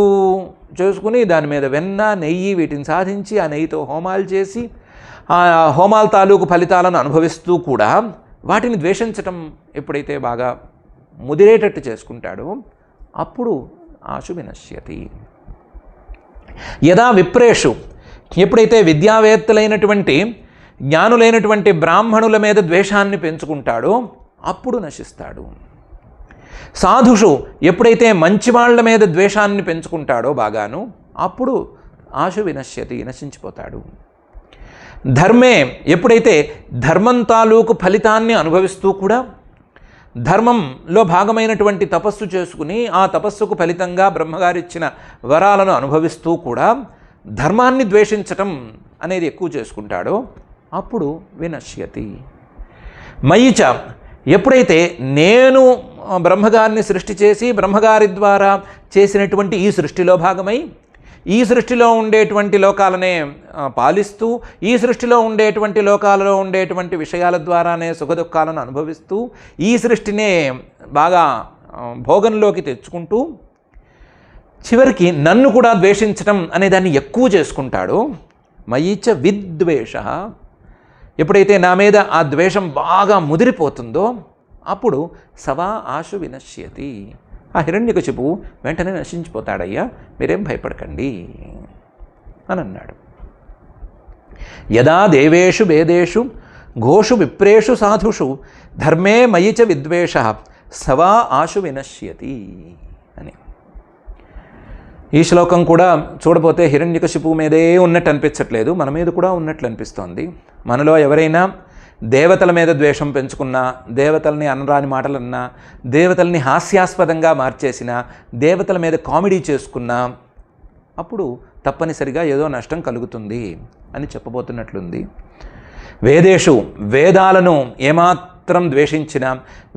చేసుకుని దాని మీద వెన్న, నెయ్యి వీటిని సాధించి ఆ నెయ్యితో హోమాలు చేసి ఆ హోమాల తాలూకు ఫలితాలను అనుభవిస్తూ కూడా వాటిని ద్వేషించటం ఎప్పుడైతే బాగా ముదిరేటట్టు చేసుకుంటాడో అప్పుడు ఆశు వినశ్యతి. యదా విప్రేషు ఎప్పుడైతే విద్యావేత్తలైనటువంటి జ్ఞానులైనటువంటి బ్రాహ్మణుల మీద ద్వేషాన్ని పెంచుకుంటాడో అప్పుడు నశిస్తాడు. సాధుషు ఎప్పుడైతే మంచి వాళ్ళ మీద ద్వేషాన్ని పెంచుకుంటాడో బాగాను అప్పుడు ఆశు వినశ్యతి, నశించిపోతాడు. ధర్మే ఎప్పుడైతే ధర్మం తాలూకు ఫలితాన్ని అనుభవిస్తూ కూడా ధర్మంలో భాగమైనటువంటి తపస్సు చేసుకుని ఆ తపస్సుకు ఫలితంగా బ్రహ్మగారిచ్చిన వరాలను అనుభవిస్తూ కూడా ధర్మాన్ని ద్వేషించటం అనేది ఎక్కువ చేసుకుంటాడో అప్పుడు వినశ్యతి. మయిచ ఎప్పుడైతే నేను బ్రహ్మగారిని సృష్టి చేసి బ్రహ్మగారి ద్వారా చేసినటువంటి ఈ సృష్టిలో భాగమై ఈ సృష్టిలో ఉండేటువంటి లోకాలనే పాలిస్తూ ఈ సృష్టిలో ఉండేటువంటి లోకాలలో ఉండేటువంటి విషయాల ద్వారానే సుఖదుఖాలను అనుభవిస్తూ ఈ సృష్టినే బాగా భోగంలోకి తెచ్చుకుంటూ చివరికి నన్ను కూడా ద్వేషించటం అనే దాన్ని ఎక్కువ చేసుకుంటాడో మయిచ విద్వేష ఎప్పుడైతే నా మీద ఆ ద్వేషం బాగా ముదిరిపోతుందో అప్పుడు సవా ఆశు వినశ్యతి. ఆ హిరణ్యకశిపు వెంటనే నశించిపోతాడయ్యా, మీరేం భయపడకండి అని అన్నాడు. యదా దేవేషు వేదేషు ఘోషు విప్రేషు సాధుషు ధర్మే మయిచ విద్వేష సవా ఆశు వినశ్యతి అని. ఈ శ్లోకం కూడా చూడపోతే హిరణ్యకశిపు మీదే ఉన్నట్టు అనిపించట్లేదు, మన మీద కూడా ఉన్నట్లు అనిపిస్తోంది. మనలో ఎవరైనా దేవతల మీద ద్వేషం పెంచుకున్నా, దేవతల్ని అనరాని మాటలన్నా, దేవతల్ని హాస్యాస్పదంగా మార్చేసినా, దేవతల మీద కామెడీ చేసుకున్నా అప్పుడు తప్పనిసరిగా ఏదో నష్టం కలుగుతుంది అని చెప్పబోతున్నట్లుంది. వేదేషు వేదాలను ఏమాత్రం ద్వేషించినా,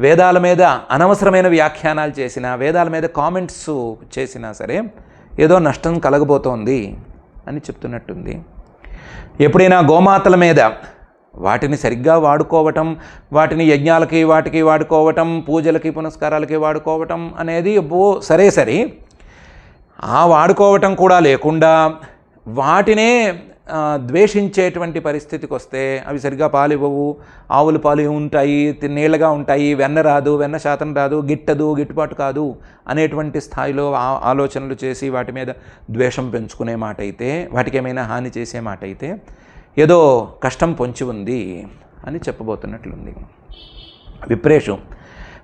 వేదాల మీద అనవసరమైన వ్యాఖ్యానాలు చేసినా, వేదాల మీద కామెంట్స్ చేసినా సరే ఏదో నష్టం కలగబోతోంది అని చెప్తున్నట్టుంది. ఎప్పుడైనా గోమాతల మీద వాటిని సరిగ్గా వాడుకోవటం, వాటిని యజ్ఞాలకి వాటికి వాడుకోవటం, పూజలకి పునస్కారాలకి వాడుకోవటం అనేది సరే ఆ వాడుకోవటం కూడా లేకుండా వాటినే ద్వేషించేటువంటి పరిస్థితికి వస్తే అవి సరిగ్గా పాలు ఇవ్వవు, ఆవుల పాలు ఉంటాయి, నీళ్ళగా ఉంటాయి, వెన్న రాదు, వెన్న శాతం రాదు, గిట్టదు, గిట్టుబాటు కాదు అనేటువంటి స్థాయిలో ఆలోచనలు చేసి వాటి మీద ద్వేషం పెంచుకునే మాట అయితే, వాటికి ఏమైనా హాని చేసే మాట అయితే ఏదో కష్టం పొంచి ఉంది అని చెప్పబోతున్నట్లుంది. విప్రేషు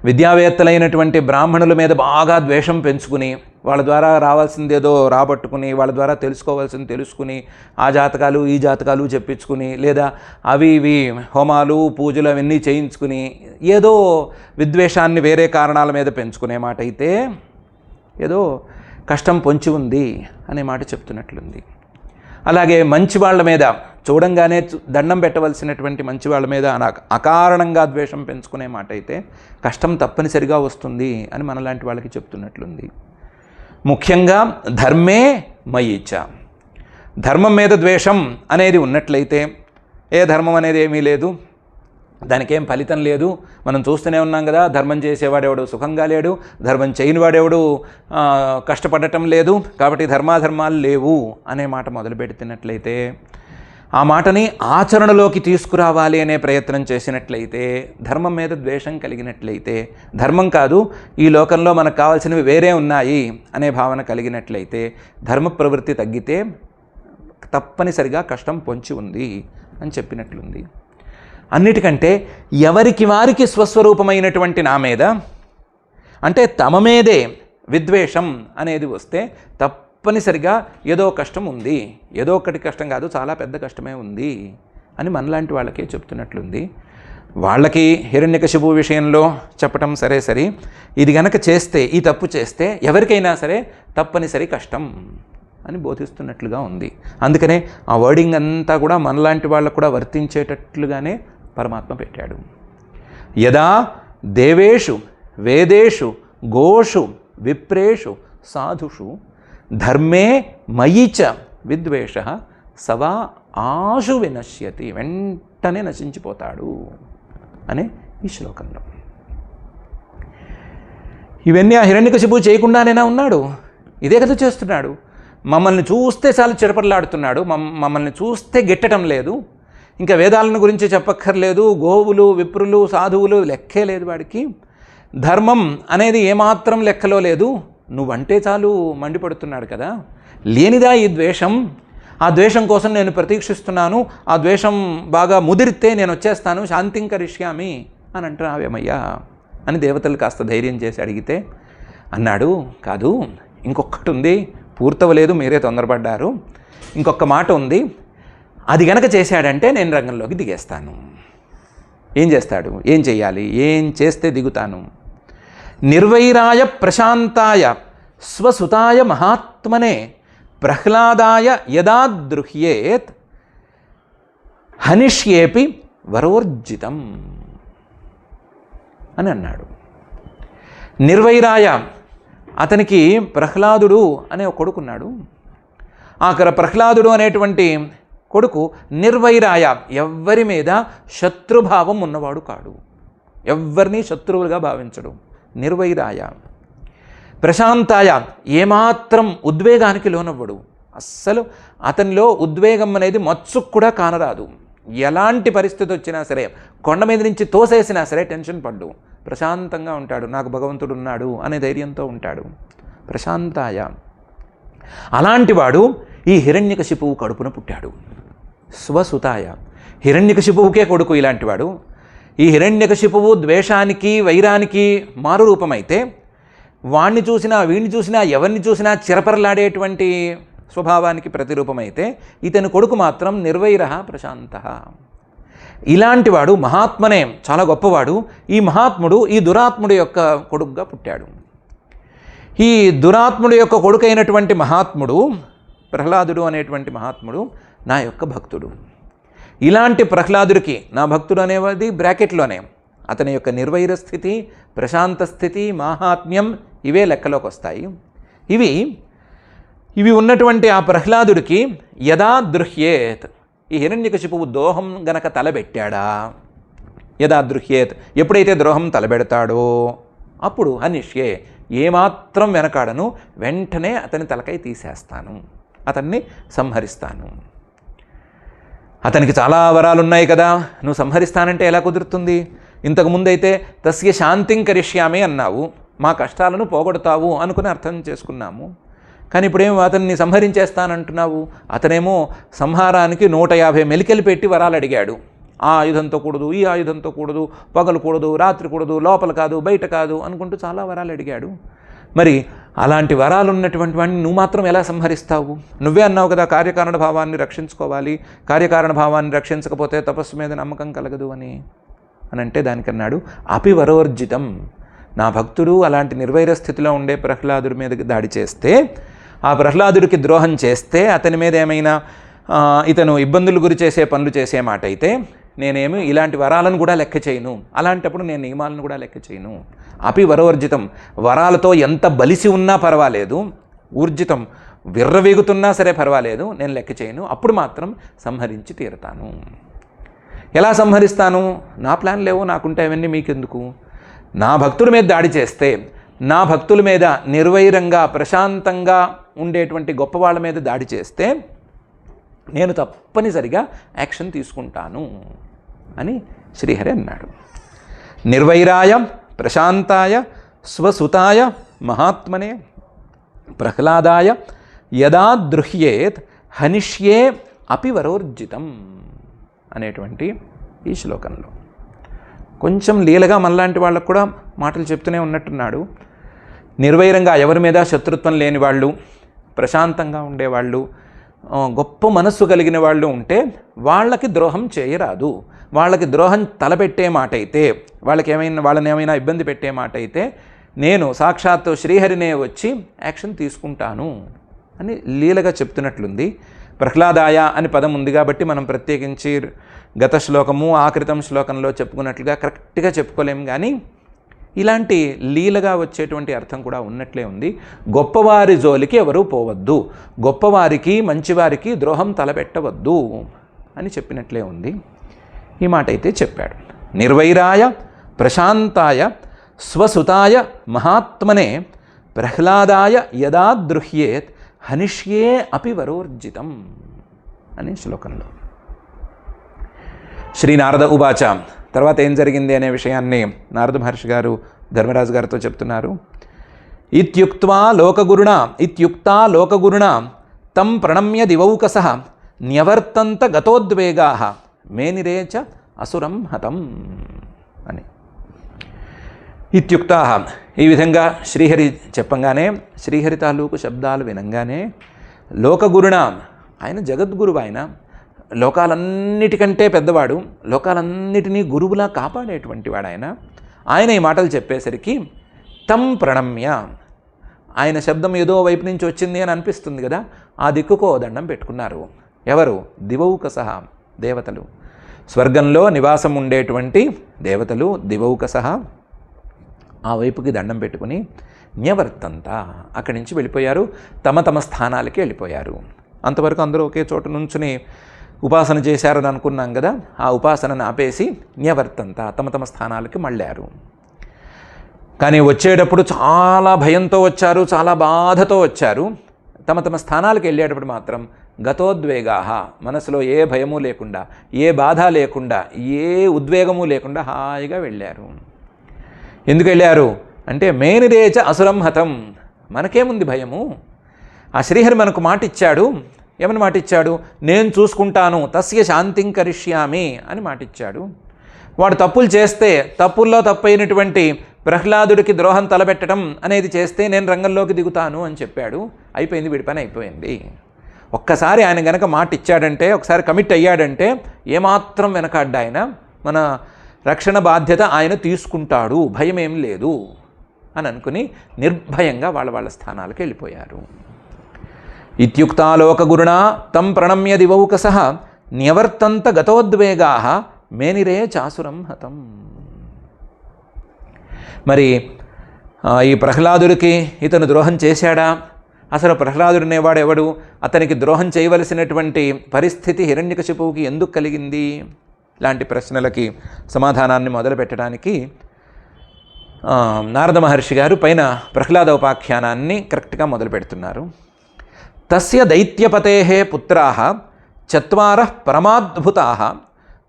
విద్యావేత్తలైనటువంటి బ్రాహ్మణుల మీద బాగా ద్వేషం పెంచుకుని వాళ్ళ ద్వారా రావాల్సింది ఏదో రాబట్టుకుని, వాళ్ళ ద్వారా తెలుసుకోవాల్సింది తెలుసుకుని, ఆ జాతకాలు ఈ జాతకాలు చెప్పించుకుని, లేదా అవి ఇవి హోమాలు పూజలు అవన్నీ చేయించుకుని ఏదో విద్వేషాన్ని వేరే కారణాల మీద పెంచుకునే మాట అయితే ఏదో కష్టం పొంచి ఉంది అనే మాట చెప్తున్నట్లుంది. అలాగే మంచి వాళ్ళ మీద చూడంగానే దండం పెట్టవలసినటువంటి మంచి వాళ్ళ మీద అకారణంగా ద్వేషం పెంచుకునే మాట అయితే కష్టం తప్పనిసరిగా వస్తుంది అని మనలాంటి వాళ్ళకి చెప్తున్నట్లుంది. ముఖ్యంగా ధర్మే మయిచ, ధర్మం మీద ద్వేషం అనేది ఉన్నట్లయితే ఏ ధర్మం అనేది ఏమీ లేదు, దానికేం ఫలితం లేదు. మనం చూస్తూనే ఉన్నాం కదా, ధర్మం చేసేవాడెవడు సుఖంగా లేడు, ధర్మం చేయనివాడెవడు కష్టపడటం లేదు, కాబట్టి ధర్మాధర్మాలు లేవు అనే మాట మొదలుపెడుతున్నట్లయితే, ఆ మాటని ఆచరణలోకి తీసుకురావాలి అనే ప్రయత్నం చేసినట్లయితే, ధర్మం మీద ద్వేషం కలిగినట్లయితే, ధర్మం కాదు ఈ లోకంలో మనకు కావాల్సినవి వేరే ఉన్నాయి అనే భావన కలిగినట్లయితే, ధర్మ ప్రవృత్తి తగ్గితే తప్పనిసరిగా కష్టం పొంచి ఉంది అని చెప్పినట్లుంది. అన్నిటికంటే ఎవరికి వారికి స్వస్వరూపమైనటువంటి నా మీద, అంటే తమ మీదే విద్వేషం అనేది వస్తే తప్పనిసరిగా ఏదో కష్టం ఉంది, ఏదో ఒకటి కష్టం కాదు చాలా పెద్ద కష్టమే ఉంది అని మనలాంటి వాళ్ళకే చెప్తున్నట్లుంది. వాళ్ళకి హిరణ్యకశిపు విషయంలో చెప్పటం సరే, ఇది గనక చేస్తే, ఈ తప్పు చేస్తే ఎవరికైనా సరే తప్పనిసరి కష్టం అని బోధిస్తున్నట్లుగా ఉంది. అందుకనే ఆ వర్డింగ్ అంతా కూడా మనలాంటి వాళ్ళకు కూడా వర్తించేటట్లుగానే పరమాత్మ పెట్టాడు. యదా దేవేషు వేదేషు గోషు విప్రేషు సాధుషు ధర్మే మయి చ విద్వేష సవా ఆశు వినశ్యతి, వెంటనే నశించిపోతాడు అనే ఈ శ్లోకంలో. ఇవన్నీ ఆ హిరణ్యకశిపువు చేయకుండానేనా ఉన్నాడు? ఇదే కదా చేస్తున్నాడు. మమ్మల్ని చూస్తే చాలా చిరపరలాడుతున్నాడు, మమ్మల్ని చూస్తే గిట్టడం లేదు, ఇంకా వేదాలను గురించి చెప్పక్కర్లేదు, గోవులు విప్రులు సాధువులు లెక్కే లేదు వాడికి, ధర్మం అనేది ఏమాత్రం లెక్కలో లేదు, నువ్వంటే చాలు మండిపడుతున్నాడు కదా. లేనిదా ఈ ద్వేషం? ఆ ద్వేషం కోసం నేను ప్రతీక్షిస్తున్నాను, ఆ ద్వేషం బాగా ముదిరితే నేను వచ్చేస్తాను, శాంతింకరిష్యామి అని అంటున్నావేమయ్యా అని దేవతలు కాస్త ధైర్యం చేసి అడిగితే అన్నాడు, కాదు ఇంకొకటి ఉంది, పూర్తవలేదు, మీరే తొందరపడ్డారు, ఇంకొక మాట ఉంది, అది గనక చేశాడంటే నేను రంగంలోకి దిగేస్తాను. ఏం చేస్తాడు? ఏం చెయ్యాలి? ఏం చేస్తే దిగుతాను? నిర్వైరాయ ప్రశాంతాయ స్వసుతాయ మహాత్మనే ప్రహ్లాదాయ యదా దృహ్యేత్ హనిష్యేపి వరోర్జితం అని అన్నాడు. నిర్వైరాయ, అతనికి ప్రహ్లాదుడు అనే ఒక కొడుకున్నాడు. అక్కడ ప్రహ్లాదుడు అనేటువంటి కొడుకు నిర్వైరాయ, ఎవ్వరి మీద శత్రుభావం ఉన్నవాడు కాడు, ఎవ్వరినీ శత్రువులుగా భావించడు. నిర్వైరాయ. ప్రశాంతాయ, ఏమాత్రం ఉద్వేగానికి లోనవ్వడు, అస్సలు అతనిలో ఉద్వేగం అనేది మత్సుకు కూడా కానరాదు. ఎలాంటి పరిస్థితి వచ్చినా సరే, కొండ మీద నుంచి తోసేసినా సరే టెన్షన్ పడ్డు, ప్రశాంతంగా ఉంటాడు, నాకు భగవంతుడు ఉన్నాడు అనే ధైర్యంతో ఉంటాడు. ప్రశాంతాయ. అలాంటివాడు ఈ హిరణ్యకశిపువు కడుపున పుట్టాడు. స్వసుతాయ, హిరణ్యకశిపువుకే కొడుకు ఇలాంటివాడు. ఈ హిరణ్యకశిపువు ద్వేషానికి వైరానికి మారు రూపమైతే, వాణ్ణి చూసినా వీణ్ణి చూసినా ఎవరిని చూసినా చిరపరలాడేటువంటి స్వభావానికి ప్రతిరూపమైతే, ఇతని కొడుకు మాత్రం నిర్వైర ప్రశాంత. ఇలాంటివాడు మహాత్మనే, చాలా గొప్పవాడు. ఈ మహాత్ముడు ఈ దురాత్ముడి యొక్క కొడుకుగా పుట్టాడు. ఈ దురాత్ముడి యొక్క కొడుకైనటువంటి మహాత్ముడు ప్రహ్లాదుడు అనేటువంటి మహాత్ముడు నా యొక్క భక్తుడు. ఇలాంటి ప్రహ్లాదుడికి నా భక్తుడు అనేవాది బ్రాకెట్లోనే అతని యొక్క నిర్వైర స్థితి, ప్రశాంత స్థితి, మాహాత్మ్యం ఇవే లెక్కలోకి వస్తాయి. ఇవి ఉన్నటువంటి ఆ ప్రహ్లాదుడికి యదా దృహ్యేత్, ఈ హిరణ్యకశిపువు ద్రోహం గనక తలబెట్టాడా, యదా దృహ్యేత్, ఎప్పుడైతే ద్రోహం తలబెడతాడో అప్పుడు హనిష్యే, ఏమాత్రం వెనకాడను, వెంటనే అతని తలకై తీసేస్తాను, అతన్ని సంహరిస్తాను. అతనికి చాలా వరాలు ఉన్నాయి కదా, నువ్వు సంహరిస్తానంటే ఎలా కుదురుతుంది? ఇంతకుముందైతే తస్య శాంతిం కరిష్యామి అన్నావు, మా కష్టాలను పోగొడతావు అనుకుని అర్థం చేసుకున్నాము. కానీ ఇప్పుడేమో అతన్ని సంహరించేస్తానంటున్నావు. అతనేమో సంహారానికి 150 మెలికలు పెట్టి వరాలు అడిగాడు. ఆ ఆయుధంతో కూడదు, ఈ ఆయుధంతో కూడదు, పగలు కూడదు, రాత్రి కూడదు, లోపల కాదు, బయట కాదు అనుకుంటూ చాలా వరాలు అడిగాడు. మరి అలాంటి వరాలు ఉన్నటువంటి వాడిని నువ్వు మాత్రం ఎలా సంహరిస్తావు? నువ్వే అన్నావు కదా కార్యకారణ భావాన్ని రక్షించుకోవాలి, కార్యకారణ భావాన్ని రక్షించకపోతే తపస్సు మీద నమ్మకం కలగదు అని అంటే దానికన్నాడు అపి వరోర్జితం. నా భక్తుడు అలాంటి నిర్వైర స్థితిలో ఉండే ప్రహ్లాదుడి మీద దాడి చేస్తే, ఆ ప్రహ్లాదుడికి ద్రోహం చేస్తే, అతని మీద ఏమైనా ఇతను ఇబ్బందులు గురి చేసే పనులు చేసే మాట అయితే, నేనేమి ఇలాంటి వరాలను కూడా లెక్క చేయను. అలాంటప్పుడు నేను నియమాలను కూడా లెక్క చేయను. అపి వరోర్జితం, వరాలతో ఎంత బలిసి ఉన్నా పర్వాలేదు, ఊర్జితం విర్రవీగుతున్నా సరే పర్వాలేదు, నేను లెక్క చేయను. అప్పుడు మాత్రం సంహరించి తీరుతాను. ఎలా సంహరిస్తాను? నా ప్లాన్ లేవు, నాకుంటే అవన్నీ మీకెందుకు? నా భక్తుల మీద దాడి చేస్తే, నా భక్తుల మీద నిర్వైరంగా ప్రశాంతంగా ఉండేటువంటి గొప్పవాళ్ళ మీద దాడి చేస్తే నేను తప్పనిసరిగా యాక్షన్ తీసుకుంటాను అని శ్రీహరి అన్నాడు. నిర్వైరాయ ప్రశాంతాయ స్వసుతాయ మహాత్మనే ప్రహ్లాదాయ యదా దృహ్యేత్ హనిష్యే అపి వరోర్జితం అనేటువంటి ఈ శ్లోకంలో కొంచెం లీలగా మనలాంటి వాళ్ళకు కూడా మాటలు చెప్తూనే ఉన్నట్టున్నాడు. నిర్వైరంగా ఎవరి మీద శత్రుత్వం లేని వాళ్ళు, ప్రశాంతంగా ఉండేవాళ్ళు, గొప్ప మనస్సు కలిగిన వాళ్ళు ఉంటే వాళ్ళకి ద్రోహం చేయరాదు. వాళ్ళకి ద్రోహం తలపెట్టే మాట అయితే, వాళ్ళని ఏమైనా ఇబ్బంది పెట్టే మాట అయితే నేను సాక్షాత్తు శ్రీహరినే వచ్చి యాక్షన్ తీసుకుంటాను అని లీలగా చెప్తున్నట్లుంది. ప్రహ్లాదాయ అని పదం ఉంది కాబట్టి మనం ప్రత్యేకించి గత శ్లోకము ఆకృతం శ్లోకంలో చెప్పుకున్నట్లుగా కరెక్ట్గా చెప్పుకోలేం, కానీ ఇలాంటి లీలగా వచ్చేటువంటి అర్థం కూడా ఉన్నట్లే ఉంది. గొప్పవారి జోలికి ఎవరూ పోవద్దు, గొప్పవారికి మంచివారికి ద్రోహం తలపెట్టవద్దు అని చెప్పినట్లే ఉంది. ఈ మాట అయితే చెప్పాడు. నిర్వైరాయ ప్రశాంతాయ స్వసుతాయ మహాత్మనే ప్రహ్లాదాయ యదా దృహ్యేత్ హనిష్యే అపి వరోర్జితం అనే శ్లోకంలో. శ్రీ నారద ఉవాచ, తర్వాత ఏం జరిగింది అనే విషయాన్ని నారద మహర్షి గారు ధర్మరాజు గారితో చెప్తున్నారు. ఇత్యుక్త్వా లోకగురుణ తం ప్రణమ్య దివౌకసః న్యవర్తంత గతోద్వేగాః మేనిరేచ అసురం హతం అని. ఇత్యుక్తా, ఈ విధంగా శ్రీహరి చెప్పంగానే, శ్రీహరి తాలూకు శబ్దాలు వినంగానే, లోకగురుణ, ఆయన జగద్గురువు, ఆయన లోకాలన్నిటికంటే పెద్దవాడు, లోకాలన్నిటినీ గురువులా కాపాడేటువంటి వాడు ఆయన ఈ మాటలు చెప్పేసరికి తం ప్రణమ్య, ఆయన శబ్దం ఏదో వైపు నుంచి వచ్చింది అని అనిపిస్తుంది కదా, ఆ దిక్కుకో దండం పెట్టుకున్నారు. ఎవరు? దివౌకసః, దేవతలు, స్వర్గంలో నివాసం ఉండేటువంటి దేవతలు దివౌకసః ఆ వైపుకి దండం పెట్టుకుని న్యవర్తంత, అక్కడి నుంచి వెళ్ళిపోయారు, తమ తమ స్థానాలకి వెళ్ళిపోయారు. అంతవరకు అందరూ ఒకే చోట నుంచుని ఉపాసన చేశారని అనుకున్నాం కదా, ఆ ఉపాసనను ఆపేసి న్యవర్తంత తమ తమ స్థానాలకి మళ్ళారు. కానీ వచ్చేటప్పుడు చాలా భయంతో వచ్చారు, చాలా బాధతో వచ్చారు. తమ తమ స్థానాలకు వెళ్ళేటప్పుడు మాత్రం గతోద్వేగాః, మనసులో ఏ భయము లేకుండా, ఏ బాధ లేకుండా, ఏ ఉద్వేగము లేకుండా హాయిగా వెళ్ళారు. ఎందుకు వెళ్ళారు అంటే మేనిరేచ అసురం హతం, మనకేముంది భయము, ఆ శ్రీహరి మనకు మాట ఇచ్చాడు. ఏమని మాట ఇచ్చాడు? నేను చూసుకుంటాను, తస్య శాంతిం కరిష్యామి అని మాట ఇచ్చాడు. వాడు తప్పులు చేస్తే, తప్పుల్లో తప్పైనటువంటి ప్రహ్లాదుడికి ద్రోహం తలపెట్టడం అనేది చేస్తే నేను రంగంలోకి దిగుతాను అని చెప్పాడు. అయిపోయింది, వీడి పని అయిపోయింది. ఒక్కసారి ఆయన గనక మాట ఇచ్చాడంటే, ఒకసారి కమిట్ అయ్యాడంటే ఏమాత్రం వెనకాడ్డా ఆయన, మన రక్షణ బాధ్యత ఆయన తీసుకుంటాడు, భయం ఏం లేదు అని అనుకుని నిర్భయంగా వాళ్ళ స్థానాలకు వెళ్ళిపోయారు. ఇత్యుక్తాలోకగురుణ తం ప్రణమ్య దివౌకసః న్యవర్తంత గతోద్వేగాః మేనిరే చాసురం హతం. మరి ఈ ప్రహ్లాదుడికి ఇతను ద్రోహం చేశాడా? అసలు ప్రహ్లాదుడు అనేవాడు ఎవడు? అతనికి ద్రోహం చేయవలసినటువంటి పరిస్థితి హిరణ్యకశిపువుకి ఎందుకు కలిగింది? ఇలాంటి ప్రశ్నలకి సమాధానాన్ని మొదలుపెట్టడానికి నారద మహర్షి గారు పైన ప్రహ్లాద ఉపాఖ్యానాన్ని కరెక్ట్గా మొదలు పెడుతున్నారు. తస్య దైత్యపతేః పుత్రాః చత్వారః పరమాద్భుతాః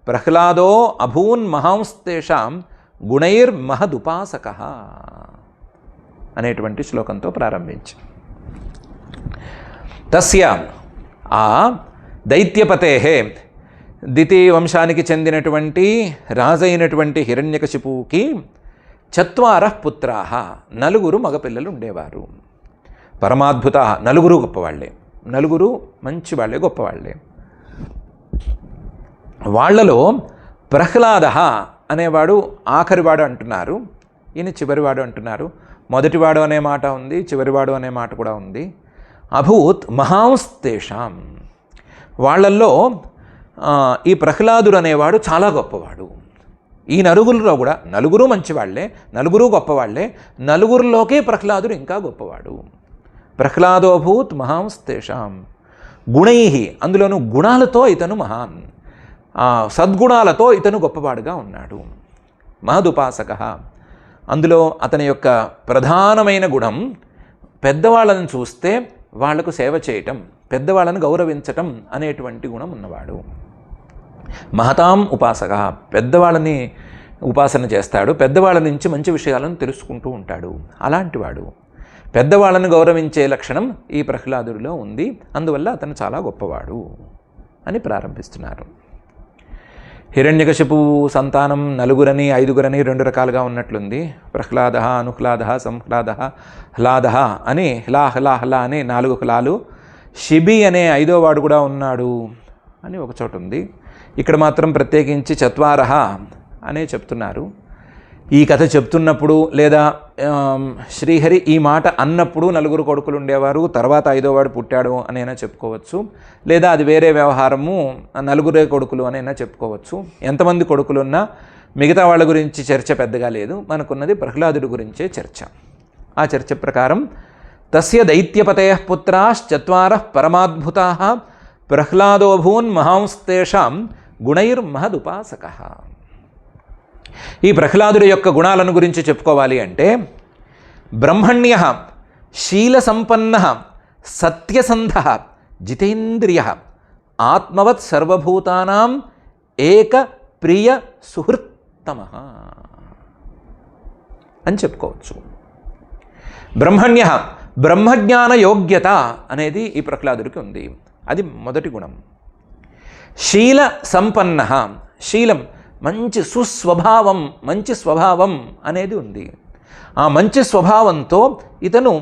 ప్రహ్లాదో అభూన్ మహాంస్తేషాం గుణైర్మహదుపాసకః అనేటువంటి శ్లోకంతో ప్రారంభించి, తస్య ఆ దైత్యపతేః, దితి వంశానికి చెందినటువంటి రాజైనటువంటి హిరణ్యకశిపువుకి చత్వారః పుత్రాః, నలుగురు మగపిల్లలు ఉండేవారు. పరమాద్భుత, నలుగురు గొప్పవాళ్లే, నలుగురు మంచివాళ్లే, గొప్పవాళ్లే. వాళ్లలో ప్రహ్లాద అనేవాడు ఆఖరివాడు అంటున్నారు, ఈయన చివరివాడు అంటున్నారు. మొదటివాడు అనే మాట ఉంది, చివరివాడు అనే మాట కూడా ఉంది. అభూత్ మహాంస్తేషాం, వాళ్ళల్లో ఈ ప్రహ్లాదుడు అనేవాడు చాలా గొప్పవాడు. ఈ నలుగురిలో కూడా నలుగురు మంచివాళ్లే, నలుగురు గొప్పవాళ్లే, నలుగురిలోకే ప్రహ్లాదుడు ఇంకా గొప్పవాడు. ప్రహ్లాదోభూత్ మహాంస్తేషాం గుణై, అందులోనూ గుణాలతో ఇతను మహాన్, సద్గుణాలతో ఇతను గొప్పవాడుగా ఉన్నాడు. మహదుపాసక, అందులో అతని యొక్క ప్రధానమైన గుణం పెద్దవాళ్ళని చూస్తే వాళ్లకు సేవ చేయటం, పెద్దవాళ్ళను గౌరవించటం అనేటువంటి గుణం ఉన్నవాడు. మహతాం ఉపాసక, పెద్దవాళ్ళని ఉపాసన చేస్తాడు, పెద్దవాళ్ళ నుంచి మంచి విషయాలను తెలుసుకుంటూ ఉంటాడు. అలాంటివాడు, పెద్దవాళ్ళను గౌరవించే లక్షణం ఈ ప్రహ్లాదుడిలో ఉంది, అందువల్ల అతను చాలా గొప్పవాడు అని ప్రారంభిస్తున్నారు. హిరణ్యకశిపు సంతానం నలుగురని, ఐదుగురని, రెండు రకాలుగా ఉన్నట్లుంది. ప్రహ్లాద, అనుహ్లాద, సంహ్లాద, హ్లాద అని హ్లా హ్లా హ్లా అని 4 హ్లాలు, శిబి అనే 5వ వాడు కూడా ఉన్నాడు అని ఒక చోట ఉంది. ఇక్కడ మాత్రం ప్రత్యేకించి చత్వారహ అనే చెప్తున్నారు. ఈ కథ చెప్తున్నప్పుడు లేదా శ్రీహరి ఈ మాట అన్నప్పుడు 4 కొడుకులు ఉండేవారు, తర్వాత 5వ వాడు పుట్టాడు అనైనా చెప్పుకోవచ్చు, లేదా అది వేరే వ్యవహారము 4 కొడుకులు అనైనా చెప్పుకోవచ్చు. ఎంతమంది కొడుకులున్నా మిగతా వాళ్ళ గురించి చర్చ పెద్దగా లేదు, మనకున్నది ప్రహ్లాదుడి గురించే చర్చ. ఆ చర్చ ప్రకారం తస్య దైత్యపతయః పుత్రాశ్చత్వారః పరమాద్భుతాః ప్రహ్లాదోభూన్ మహాంస్తేషాం గుణైర్మహదుపాసకః. ఈ ప్రహ్లాదుడి యొక్క గుణాలను గురించి చెప్పుకోవాలి అంటే బ్రహ్మణ్యః శీలసంపన్నః సత్యసంధః జితేంద్రియః ఆత్మవత్ సర్వభూతానాం ఏక ప్రియ సుహృత్తమః అని చెప్పుకోవచ్చు. బ్రహ్మణ్యః బ్రహ్మజ్ఞాన యోగ్యత అనేది ఈ ప్రహ్లాదుడికి ఉంది, అది మొదటి గుణం. శీల సంపన్నః శీలం మంచి సుస్వభావం, మంచి స్వభావం అనేది ఉంది. ఆ మంచి స్వభావంతో ఇతను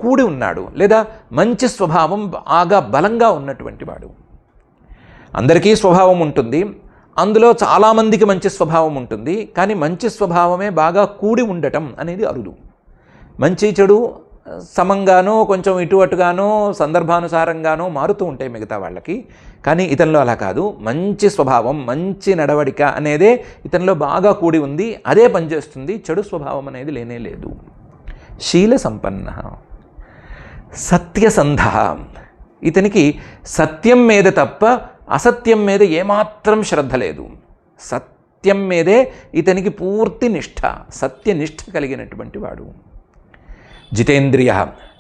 కూడి ఉన్నాడు, లేదా మంచి స్వభావం బాగా బలంగా ఉన్నటువంటి వాడు. అందరికీ స్వభావం ఉంటుంది, అందులో చాలామందికి మంచి స్వభావం ఉంటుంది, కానీ మంచి స్వభావమే బాగా కూడి ఉండటం అనేది అరుదు. మంచి చెడు సమంగానో కొంచెం ఇటు అటుగానో సందర్భానుసారంగానో మారుతూ ఉంటాయి మిగతా వాళ్ళకి, కానీ ఇతనిలో అలా కాదు. మంచి స్వభావం, మంచి నడవడిక అనేదే ఇతనిలో బాగా కూడి ఉంది, అదే పనిచేస్తుంది. చెడు స్వభావం అనేది లేనే లేదు. శీల సంపన్న సత్యసంధ, ఇతనికి సత్యం మీద తప్ప అసత్యం మీద ఏమాత్రం శ్రద్ధ లేదు. సత్యం మీదే ఇతనికి పూర్తి నిష్ఠ, సత్యనిష్ఠ కలిగినటువంటి వాడు. జితేంద్రియ,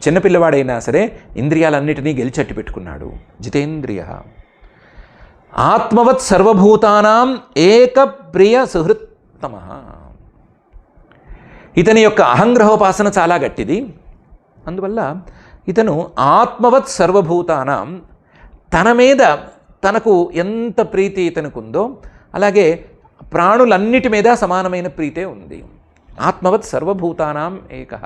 చిన్నపిల్లవాడైనా సరే ఇంద్రియాలన్నిటినీ గెలిచట్టి పెట్టుకున్నాడు. జితేంద్రియ ఆత్మవత్ సర్వభూతానాం ఏక ప్రియ సుహృత్తమ. ఇతని యొక్క అహంగ్రహోపాసన చాలా గట్టిది. అందువల్ల ఇతను ఆత్మవత్ సర్వభూతానాం, తన మీద తనకు ఎంత ప్రీతి ఇతనుకుందో అలాగే ప్రాణులన్నిటి మీద సమానమైన ప్రీతే ఉంది. ఆత్మవత్ సర్వభూతానాం ఏకః.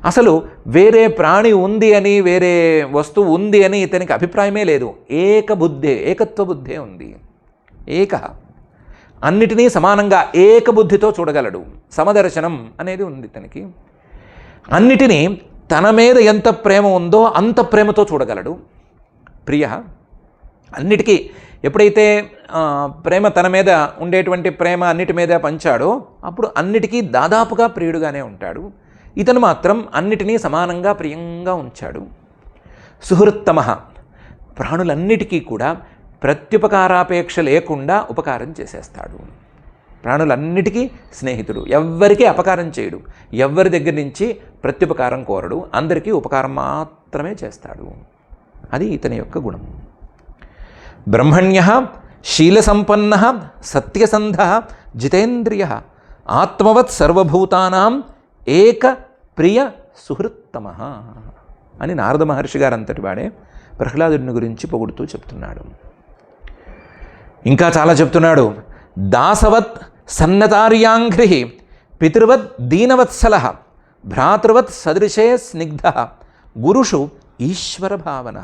అసలు వేరే ప్రాణి ఉంది అని, వేరే వస్తువు ఉంది అని ఇతనికి అభిప్రాయమే లేదు. ఏకబుద్ధే, ఏకత్వ బుద్ధే ఉంది. ఏక, అన్నిటినీ సమానంగా ఏకబుద్ధితో చూడగలడు. సమదర్శనం అనేది ఉంది ఇతనికి. అన్నిటినీ తన మీద ఎంత ప్రేమ ఉందో అంత ప్రేమతో చూడగలడు. ప్రియ, అన్నిటికీ ఎప్పుడైతే ప్రేమ తన మీద ఉండేటువంటి ప్రేమ అన్నిటి మీద పంచాడో అప్పుడు అన్నిటికీ దాదాపుగా ప్రియుడుగానే ఉంటాడు. ఇతను మాత్రం అన్నిటినీ సమానంగా ప్రియంగా ఉంచాడు. సుహృత్తమ, ప్రాణులన్నిటికీ కూడా ప్రత్యుపకారాపేక్ష లేకుండా ఉపకారం చేసేస్తాడు. ప్రాణులన్నిటికీ స్నేహితుడు, ఎవ్వరికీ అపకారం చేయడు, ఎవ్వరి దగ్గర నుంచి ప్రత్యుపకారం కోరడు, అందరికీ ఉపకారం మాత్రమే చేస్తాడు. అది ఇతని యొక్క గుణం. బ్రహ్మణ్య శీలసంపన్న సత్యసంధ జితేంద్రియ ఆత్మవత్ సర్వభూతానాం ఏక ప్రియ సుహృత్తమ అని నారద మహర్షి గారు అంతటి వాడే ప్రహ్లాదుడిని గురించి పొగుడుతూ చెప్తున్నాడు. ఇంకా చాలా చెప్తున్నాడు. దాసవత్ సన్నతార్యాంఘ్రి పితృవత్ దీనవత్సల భ్రాతృవత్ సదృశే స్నిగ్ధ గురుషు ఈశ్వర భావన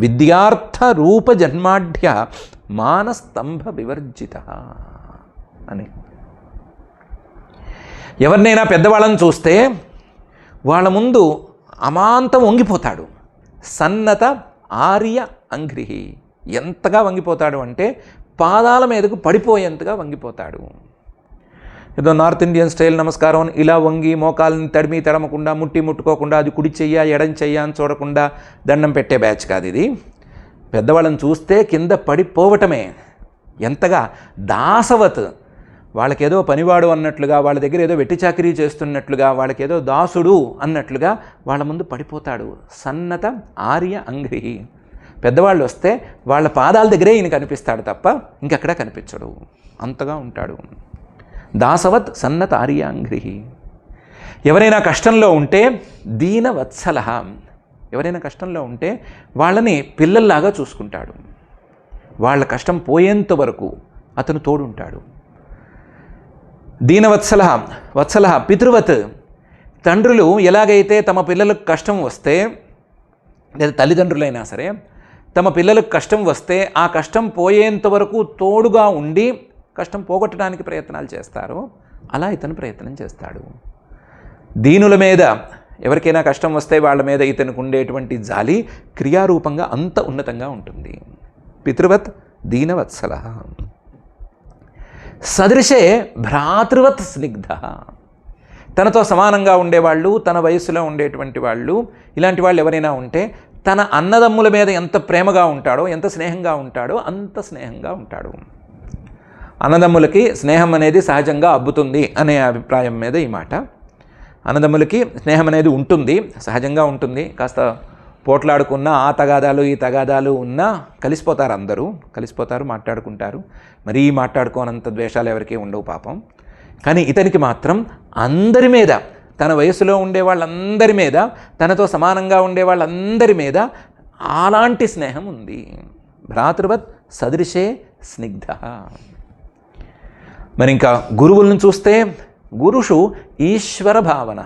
విద్యార్థ రూప జన్మాఢ్య మానస్తంభ వివర్జిత అని. ఎవరినైనా పెద్దవాళ్ళని చూస్తే వాళ్ళ ముందు అమాంతం వంగిపోతాడు. సన్నత ఆర్య అంఘ్రిహి, ఎంతగా వంగిపోతాడు అంటే పాదాల మీదకు పడిపోయేంతగా వంగిపోతాడు. ఏదో నార్త్ ఇండియన్ స్టైల్ నమస్కారం ఇలా వంగి మోకాలని తడిమి తడమకుండా ముట్టుకోకుండా అది కుడి చెయ్య ఎడం చెయ్య అని చూడకుండా దండం పెట్టే బ్యాచ్ కాదు ఇది. పెద్దవాళ్ళని చూస్తే కింద పడిపోవటమే. ఎంతగా దాసవత్, వాళ్ళకేదో పనివాడు అన్నట్లుగా, వాళ్ళ దగ్గర ఏదో వెట్టి చాకిరీ చేస్తున్నట్లుగా, వాళ్ళకేదో దాసుడు అన్నట్లుగా వాళ్ళ ముందు పడిపోతాడు. సన్నత ఆర్య అంఘ్రిహి, పెద్దవాళ్ళు వస్తే వాళ్ళ పాదాల దగ్గరే ఈయన కనిపిస్తాడు తప్ప ఇంకెక్కడా కనిపించడు, అంతగా ఉంటాడు. దాసవత్ సన్నత ఆర్యాంఘ్రిహి. ఎవరైనా కష్టంలో ఉంటే దీనవత్సల, ఎవరైనా కష్టంలో ఉంటే వాళ్ళని పిల్లల్లాగా చూసుకుంటాడు. వాళ్ళ కష్టం పోయేంత వరకు అతను తోడుంటాడు. దీనవత్సల వత్సల పితృవత్, తండ్రులు ఎలాగైతే తమ పిల్లలకు కష్టం వస్తే, లేదా తల్లిదండ్రులైనా సరే తమ పిల్లలకు కష్టం వస్తే ఆ కష్టం పోయేంత వరకు తోడుగా ఉండి కష్టం పోగొట్టడానికి ప్రయత్నాలు చేస్తారో అలా ఇతను ప్రయత్నం చేస్తాడు. దీనుల మీద ఎవరికైనా కష్టం వస్తే వాళ్ళ మీద ఇతనికి ఉండేటువంటి జాలి క్రియారూపంగా అంత ఉన్నతంగా ఉంటుంది. పితృవత్ దీనవత్సల సదృశే భ్రాతృవత్ స్నిగ్ధ. తనతో సమానంగా ఉండేవాళ్ళు, తన వయస్సులో ఉండేటువంటి వాళ్ళు, ఇలాంటి వాళ్ళు ఎవరైనా ఉంటే తన అన్నదమ్ముల మీద ఎంత ప్రేమగా ఉంటాడో, ఎంత స్నేహంగా ఉంటాడో అంత స్నేహంగా ఉంటాడు. అన్నదమ్ములకి స్నేహం అనేది సహజంగా అబ్బుతుంది అనే అభిప్రాయం మీద ఈ మాట. అన్నదమ్ములకి స్నేహం అనేది ఉంటుంది, సహజంగా ఉంటుంది. కాస్త పోట్లాడుకున్న ఆ తగాదాలు ఈ తగాదాలు ఉన్నా కలిసిపోతారు, అందరూ కలిసిపోతారు, మాట్లాడుకుంటారు. మరీ మాట్లాడుకోనంత ద్వేషాలు ఎవరికీ ఉండవు పాపం. కానీ ఇతనికి మాత్రం అందరి మీద, తన వయసులో ఉండే వాళ్ళందరి మీద, తనతో సమానంగా ఉండే వాళ్ళందరి మీద అలాంటి స్నేహం ఉంది. భ్రాతృవత్ సదృశే స్నిగ్ధ. మరి ఇంకా గురువులను చూస్తే గురుషు ఈశ్వర భావన.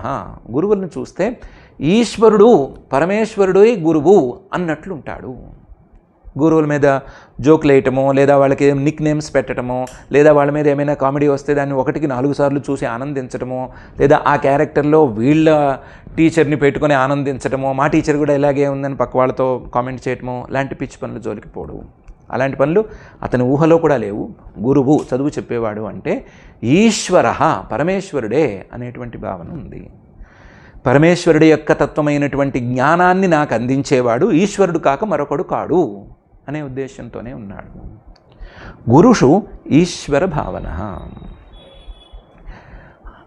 గురువులను చూస్తే ఈశ్వరుడు పరమేశ్వరుడు గురువు అన్నట్లుంటాడు. గురువుల మీద జోకులు వేయటమో, లేదా వాళ్ళకి నిక్ నేమ్స్ పెట్టడమో, లేదా వాళ్ళ మీద ఏమైనా కామెడీ వస్తే దాన్ని 1కి 4 సార్లు చూసి ఆనందించడమో, లేదా ఆ క్యారెక్టర్లో వీళ్ళ టీచర్ని పెట్టుకొని ఆనందించడమో, మా టీచర్ కూడా ఇలాగే ఉందని పక్క వాళ్ళతో కామెంట్ చేయటమో, లాంటి పిచ్చి పనులు జోలికి పోడు. అలాంటి పనులు అతని ఊహలో కూడా లేవు. గురువు చదువు చెప్పేవాడు అంటే ఈశ్వర పరమేశ్వరుడే అనేటువంటి భావన ఉంది. పరమేశ్వరుడి యొక్క తత్వమైనటువంటి జ్ఞానాన్ని నాకు అందించేవాడు ఈశ్వరుడు కాక మరొకడు కాడు అనే ఉద్దేశంతోనే ఉన్నాడు. గురుషు ఈశ్వర భావన.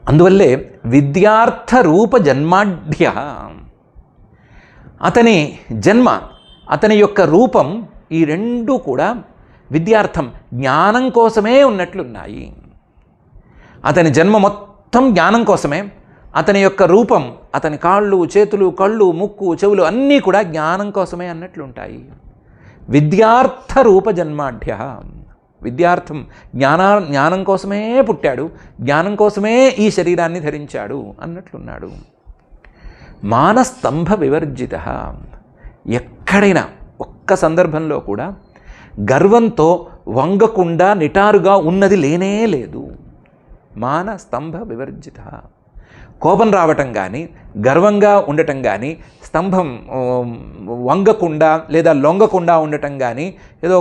అందువల్లే విద్యార్థ రూప జన్మాఢ్య. అతని జన్మ, అతని యొక్క రూపం, ఈ రెండూ కూడా విద్యార్థం జ్ఞానం కోసమే ఉన్నట్లున్నాయి. అతని జన్మ మొత్తం జ్ఞానం కోసమే. అతని యొక్క రూపం, అతని కాళ్ళు, చేతులు, కళ్ళు, ముక్కు, చెవులు అన్నీ కూడా జ్ఞానం కోసమే అన్నట్లుంటాయి. విద్యార్థ రూప జన్మాఢ్య. విద్యార్థం జ్ఞానం కోసమే పుట్టాడు, జ్ఞానం కోసమే ఈ శరీరాన్ని ధరించాడు అన్నట్లున్నాడు. మానస్తంభ వివర్జిత. ఎక్కడైనా ఒక్క సందర్భంలో కూడా గర్వంతో వంగకుండా నిటారుగా ఉన్నది లేనే లేదు. మానస్తంభ వివర్జిత. కోపం రావటం కానీ, గర్వంగా ఉండటం కానీ, స్తంభం వంగకుండా లేదా లొంగకుండా ఉండటం కానీ, ఏదో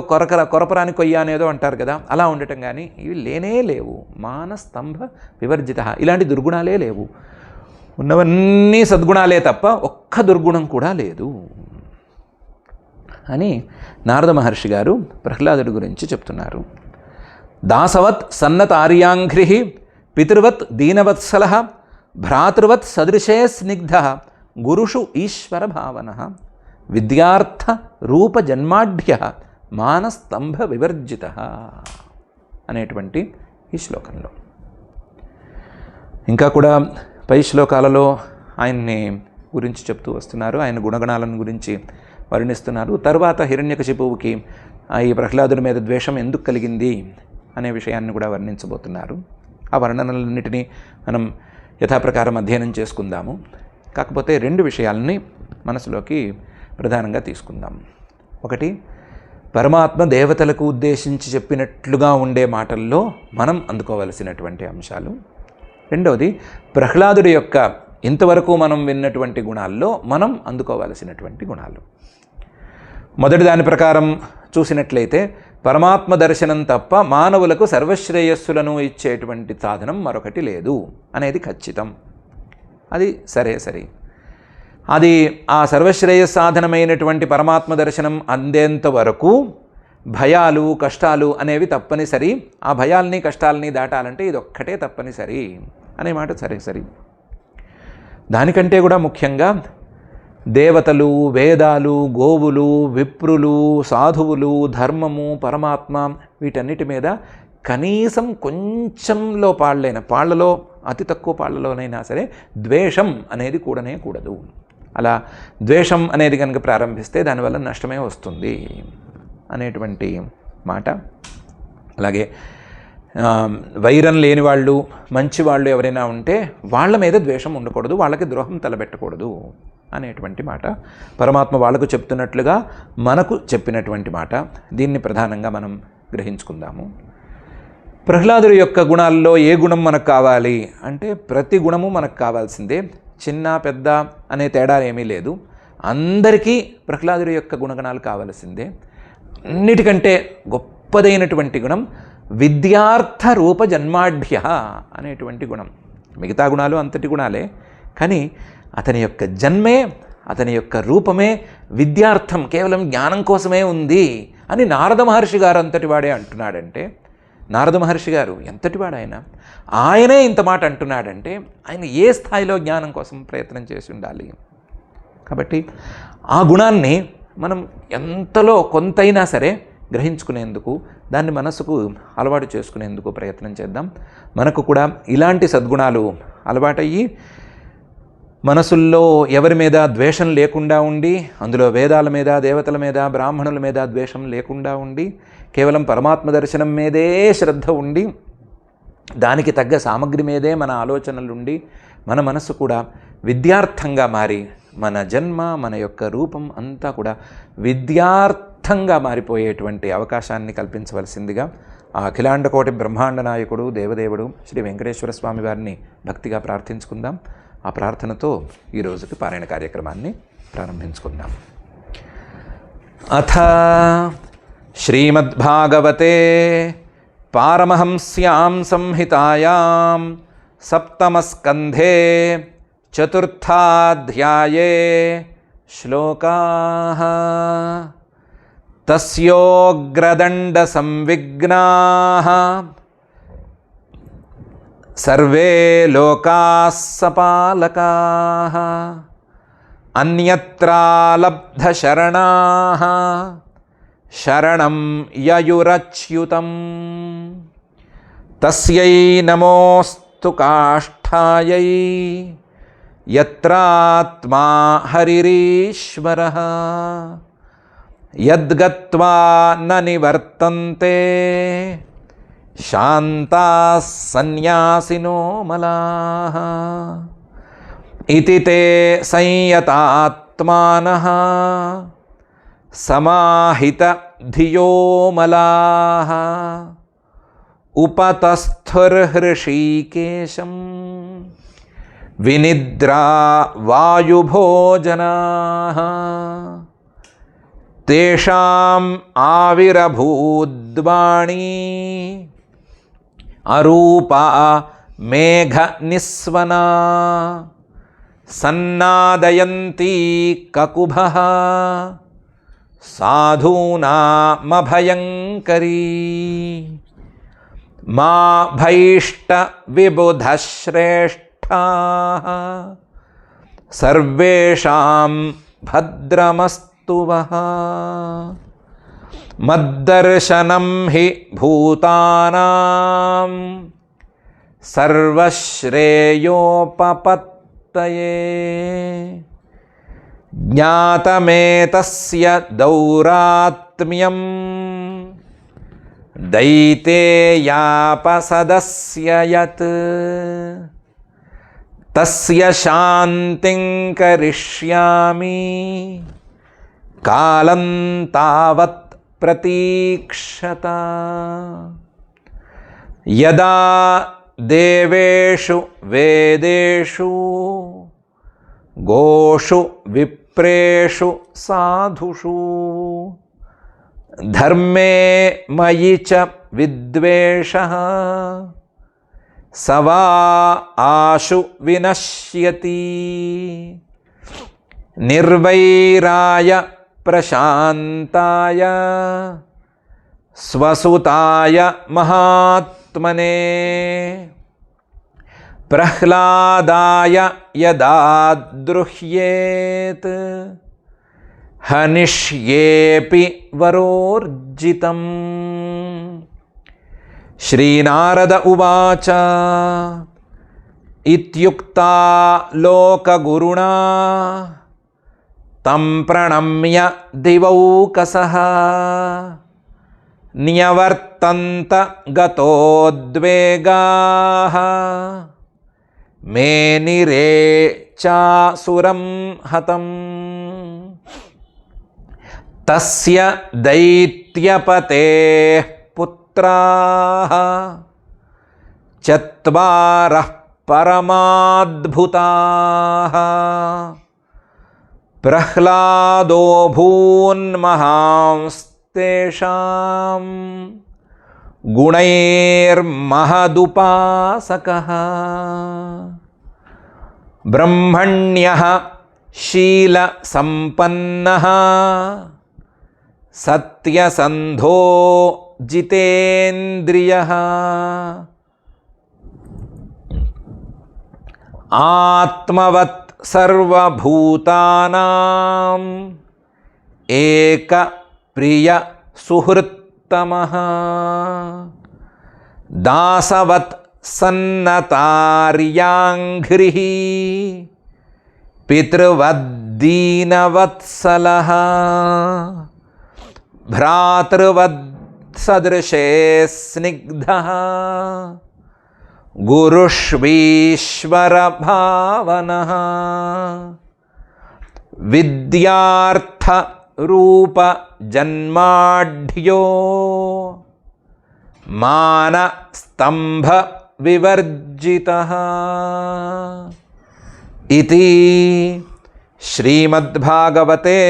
కొరపరాని కొయ్య అనేదో అంటారు కదా, అలా ఉండటం కానీ ఇవి లేనే లేవు. మానస్తంభ వివర్జిత. ఇలాంటి దుర్గుణాలే లేవు. ఉన్నవన్నీ సద్గుణాలే తప్ప ఒక్క దుర్గుణం కూడా లేదు అని నారద మహర్షి గారు ప్రహ్లాదుడి గురించి చెప్తున్నారు. దాసవత్ సన్నత ఆర్యాంఘ్రి పితృవత్ దీనవత్సల భ్రాతృవత్ సదృశే స్నిగ్ధ గురుషు ఈశ్వర భావన విద్యార్థ రూప జన్మాఢ్య మానస్తంభ వివర్జిత అనేటువంటి ఈ శ్లోకంలో. ఇంకా కూడా పై శ్లోకాలలో ఆయన్ని గురించి చెప్తూ వస్తున్నారు, ఆయన గుణగణాలను గురించి వర్ణిస్తున్నారు. తర్వాత హిరణ్యకశిపువుకి ఈ ప్రహ్లాదుడి మీద ద్వేషం ఎందుకు కలిగింది అనే విషయాన్ని కూడా వర్ణించబోతున్నారు. ఆ వర్ణనలన్నిటినీ మనం యథాప్రకారం అధ్యయనం చేసుకుందాము. కాకపోతే 2 విషయాలని మనసులోకి ప్రధానంగా తీసుకుందాం. ఒకటి, పరమాత్మ దేవతలకు ఉద్దేశించి చెప్పినట్లుగా ఉండే మాటల్లో మనం అందుకోవలసినటువంటి అంశాలు. రెండవది, ప్రహ్లాదుడి యొక్క ఇంతవరకు మనం విన్నటువంటి గుణాల్లో మనం అందుకోవలసినటువంటి గుణాలు. మొదటి దాని ప్రకారం చూసినట్లయితే పరమాత్మ దర్శనం తప్ప మానవులకు సర్వశ్రేయస్సులను ఇచ్చేటువంటి సాధనం మరొకటి లేదు అనేది ఖచ్చితం. అది సరే. అది ఆ సర్వశ్రేయస్ సాధనమైనటువంటి పరమాత్మ దర్శనం అందేంత వరకు భయాలు, కష్టాలు అనేవి తప్పనిసరి. ఆ భయాల్ని, కష్టాలని దాటాలంటే ఇదొక్కటే తప్పనిసరి అనే మాట సరే. దానికంటే కూడా ముఖ్యంగా దేవతలు, వేదాలు, గోవులు, విప్రులు, సాధువులు, ధర్మము, పరమాత్మ వీటన్నిటి మీద కనీసం కొంచెంలో పాళ్లలో అతి తక్కువ పాళ్లలోనైనా సరే ద్వేషం అనేది కూడదు. అలా ద్వేషం అనేది కనుక ప్రారంభిస్తే దానివల్ల నష్టమే వస్తుంది అనేటువంటి మాట. అలాగే వైరం లేని వాళ్ళు, మంచి వాళ్ళు ఎవరైనా ఉంటే వాళ్ళ మీద ద్వేషం ఉండకూడదు, వాళ్ళకి ద్రోహం తలబెట్టకూడదు అనేటువంటి మాట పరమాత్మ వాళ్ళకు చెప్తున్నట్లుగా మనకు చెప్పినటువంటి మాట. దీన్ని ప్రధానంగా మనం గ్రహించుకుందాము. ప్రహ్లాదుడి యొక్క గుణాల్లో ఏ గుణం మనకు కావాలి అంటే ప్రతి గుణము మనకు కావాల్సిందే. చిన్న పెద్ద అనే తేడా ఏమీ లేదు. అందరికీ ప్రహ్లాదుడి యొక్క గుణగణాలు కావాల్సిందే. అన్నిటికంటే గొప్పదైనటువంటి గుణం విద్యార్థ రూప జన్మాఢ్య అనేటువంటి గుణం. మిగతా గుణాలు అంతటి గుణాలే, కానీ అతని యొక్క జన్మే, అతని యొక్క రూపమే విద్యార్థం, కేవలం జ్ఞానం కోసమే ఉంది అని నారద మహర్షి గారు అంతటి వాడే అంటున్నాడంటే, నారద మహర్షి గారు ఎంతటివాడు ఆయనే ఇంత మాట అంటున్నాడంటే ఆయన ఏ స్థాయిలో జ్ఞానం కోసం ప్రయత్నం చేసి ఉండాలి. కాబట్టి ఆ గుణాన్ని మనం ఎంతలో కొంతైనా సరే గ్రహించుకునేందుకు, దాన్ని మనసుకు అలవాటు చేసుకునేందుకు ప్రయత్నం చేద్దాం. మనకు కూడా ఇలాంటి సద్గుణాలు అలవాటయ్యి మనసుల్లో ఎవరి మీద ద్వేషం లేకుండా ఉండి, అందులో వేదాల మీద, దేవతల మీద, బ్రాహ్మణుల మీద ద్వేషం లేకుండా ఉండి, కేవలం పరమాత్మ దర్శనం మీదే శ్రద్ధ ఉండి, దానికి తగ్గ సామగ్రి మీదే మన ఆలోచనలుండి, మన మనస్సు కూడా విద్యార్థంగా మారి, మన జన్మ, మన యొక్క రూపం అంతా కూడా విద్యార్థంగా మారిపోయేటువంటి అవకాశాన్ని కల్పించవలసిందిగా ఆ అఖిలాండకోటి బ్రహ్మాండ నాయకుడు దేవదేవుడు శ్రీ వెంకటేశ్వర స్వామి వారిని భక్తిగా ప్రార్థించుకుందాం. ఆ ప్రార్థనతో ఈ రోజుకి పారాయణ కార్యక్రమాన్ని ప్రారంభించుకుందాం. అథ శ్రీమద్భాగవతే పారమహంస్యాం సంహితాయాం సప్తమస్కంధే చతుర్థాధ్యాయే శ్లోకాః. తస్యోగ్రదండ సంవిఘ్నాః సర్వే లోకాః సపాలకాః అన్యత్రాలబ్ధ శరణాః శరణం యయురచ్యుతం. తస్యై నమోస్తు కాష్ఠాయై యత్రాత్మా హరిరీశ్వరః యద్గత్వా న నివర్తంతే శాంతాః సన్యాసినో మలాః. ఇతి తే సంయతాత్మానః సమాహిత ధియో మలాః ఉపతస్థుర్హృషీకేశం వినిద్రా వాయుభోజనాః. తేషాం ఆవిరభూద్వాణీ అరూపా మేఘ నిస్వనా సన్నాదయంతి కకుభః సాధూనామభయంకరీ. మా భైష్ట విబుధ శ్రేష్ఠాః సర్వేషాం భద్రమస్తు వః. మద్దర్శనం హి భూతానాం సర్వశ్రేయోపపత్తయే. జ్ఞాతమేతస్య దౌరాత్మ్యం దైతేయాపసదస్య యత్ తస్య శాంతిం కరిష్యామి కాలం తావత్ ప్రతీక్షత. యదా దేవేషు వేదేషు గోషు విప్రేషు సాధుషు ధర్మే మయి చ విద్వేషః సవా ఆశు వినశ్యతి. నిర్వైరాయ ప్రశాంతాయ స్వసుతాయ మహాత్మనే ప్రహ్లాదాయ యదా ద్రుహ్యేత్ హనిష్యేపి వరోర్జితం. శ్రీనారద ఉవాచ ఇత్యుక్తా లోకగురుణా తం ప్రణమ్య దివౌకసః న్యవర్తంత గతోద్వేగాః మేనిరే చాసురం హతం. తస్య దైత్యపతేః పుత్రాః చత్వారః పరమాద్భుతాః ప్రహ్లాదో భూన్మహాంస్తేషాం గుణైర్మహదుపాసకః బ్రహ్మణ్యః శీలసంపన్నః సత్యసంధో జితేంద్రియః ఆత్మవత్ సర్వభూతానాం ఏక ప్రియ సుహృత్తమః దాసవత్ సన్నతార్యాంఘ్రిః పితృవద్దీనవత్సలః భ్రాతృవద్ సదృశే స్నిగ్ధః గురుష్వీశ్వరభావనః విద్యార్థరూపజన్మాఢ్యో మానస్తంభవివర్జితః ఇతి శ్రీమద్భాగవతే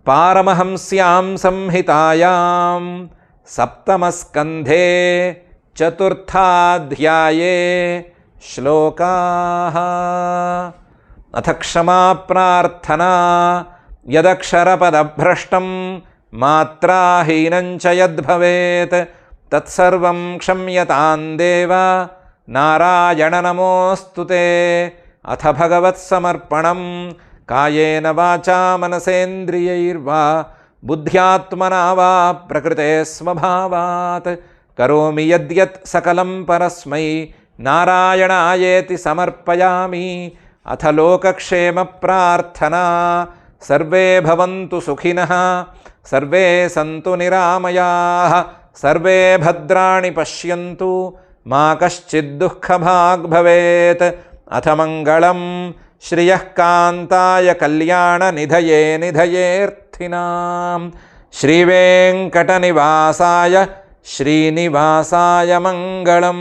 పారమహంస్యాం సంహితాయాం సప్తమస్కంధే చతుర్థాధ్యాయే శ్లోకాః. అథ క్షమా ప్రార్థనా యదక్షరపదభ్రష్టం మాత్రాహీనం చ యద్భవేత్ తత్సర్వం క్షమ్యతాం దేవ నారాయణ నమోऽस्तुते. అథ భగవత్సమర్పణం కాయేన వాచా మనసేంద్రియైర్వా బుద్ధ్యాత్మనా వా ప్రకృతే స్వభావాత్ కరోమి యద్యత్ సకలం పరస్మై నారాయణాయేతి సమర్పయామి. అథ లోకక్షేమ ప్రార్థనా సర్వే భవంతు సుఖినః సర్వే సంతు నిరామయాః సర్వే భద్రాణి పశ్యంతు మా కశ్చిద్ దుఃఖభాగ్ భవేత్. అథ మంగళం శ్రియః కాంతాయ కళ్యాణ నిధయే నిధయేర్థినాం శ్రీవేంకటనివాసాయ శ్రీనివాసాయ మంగళం.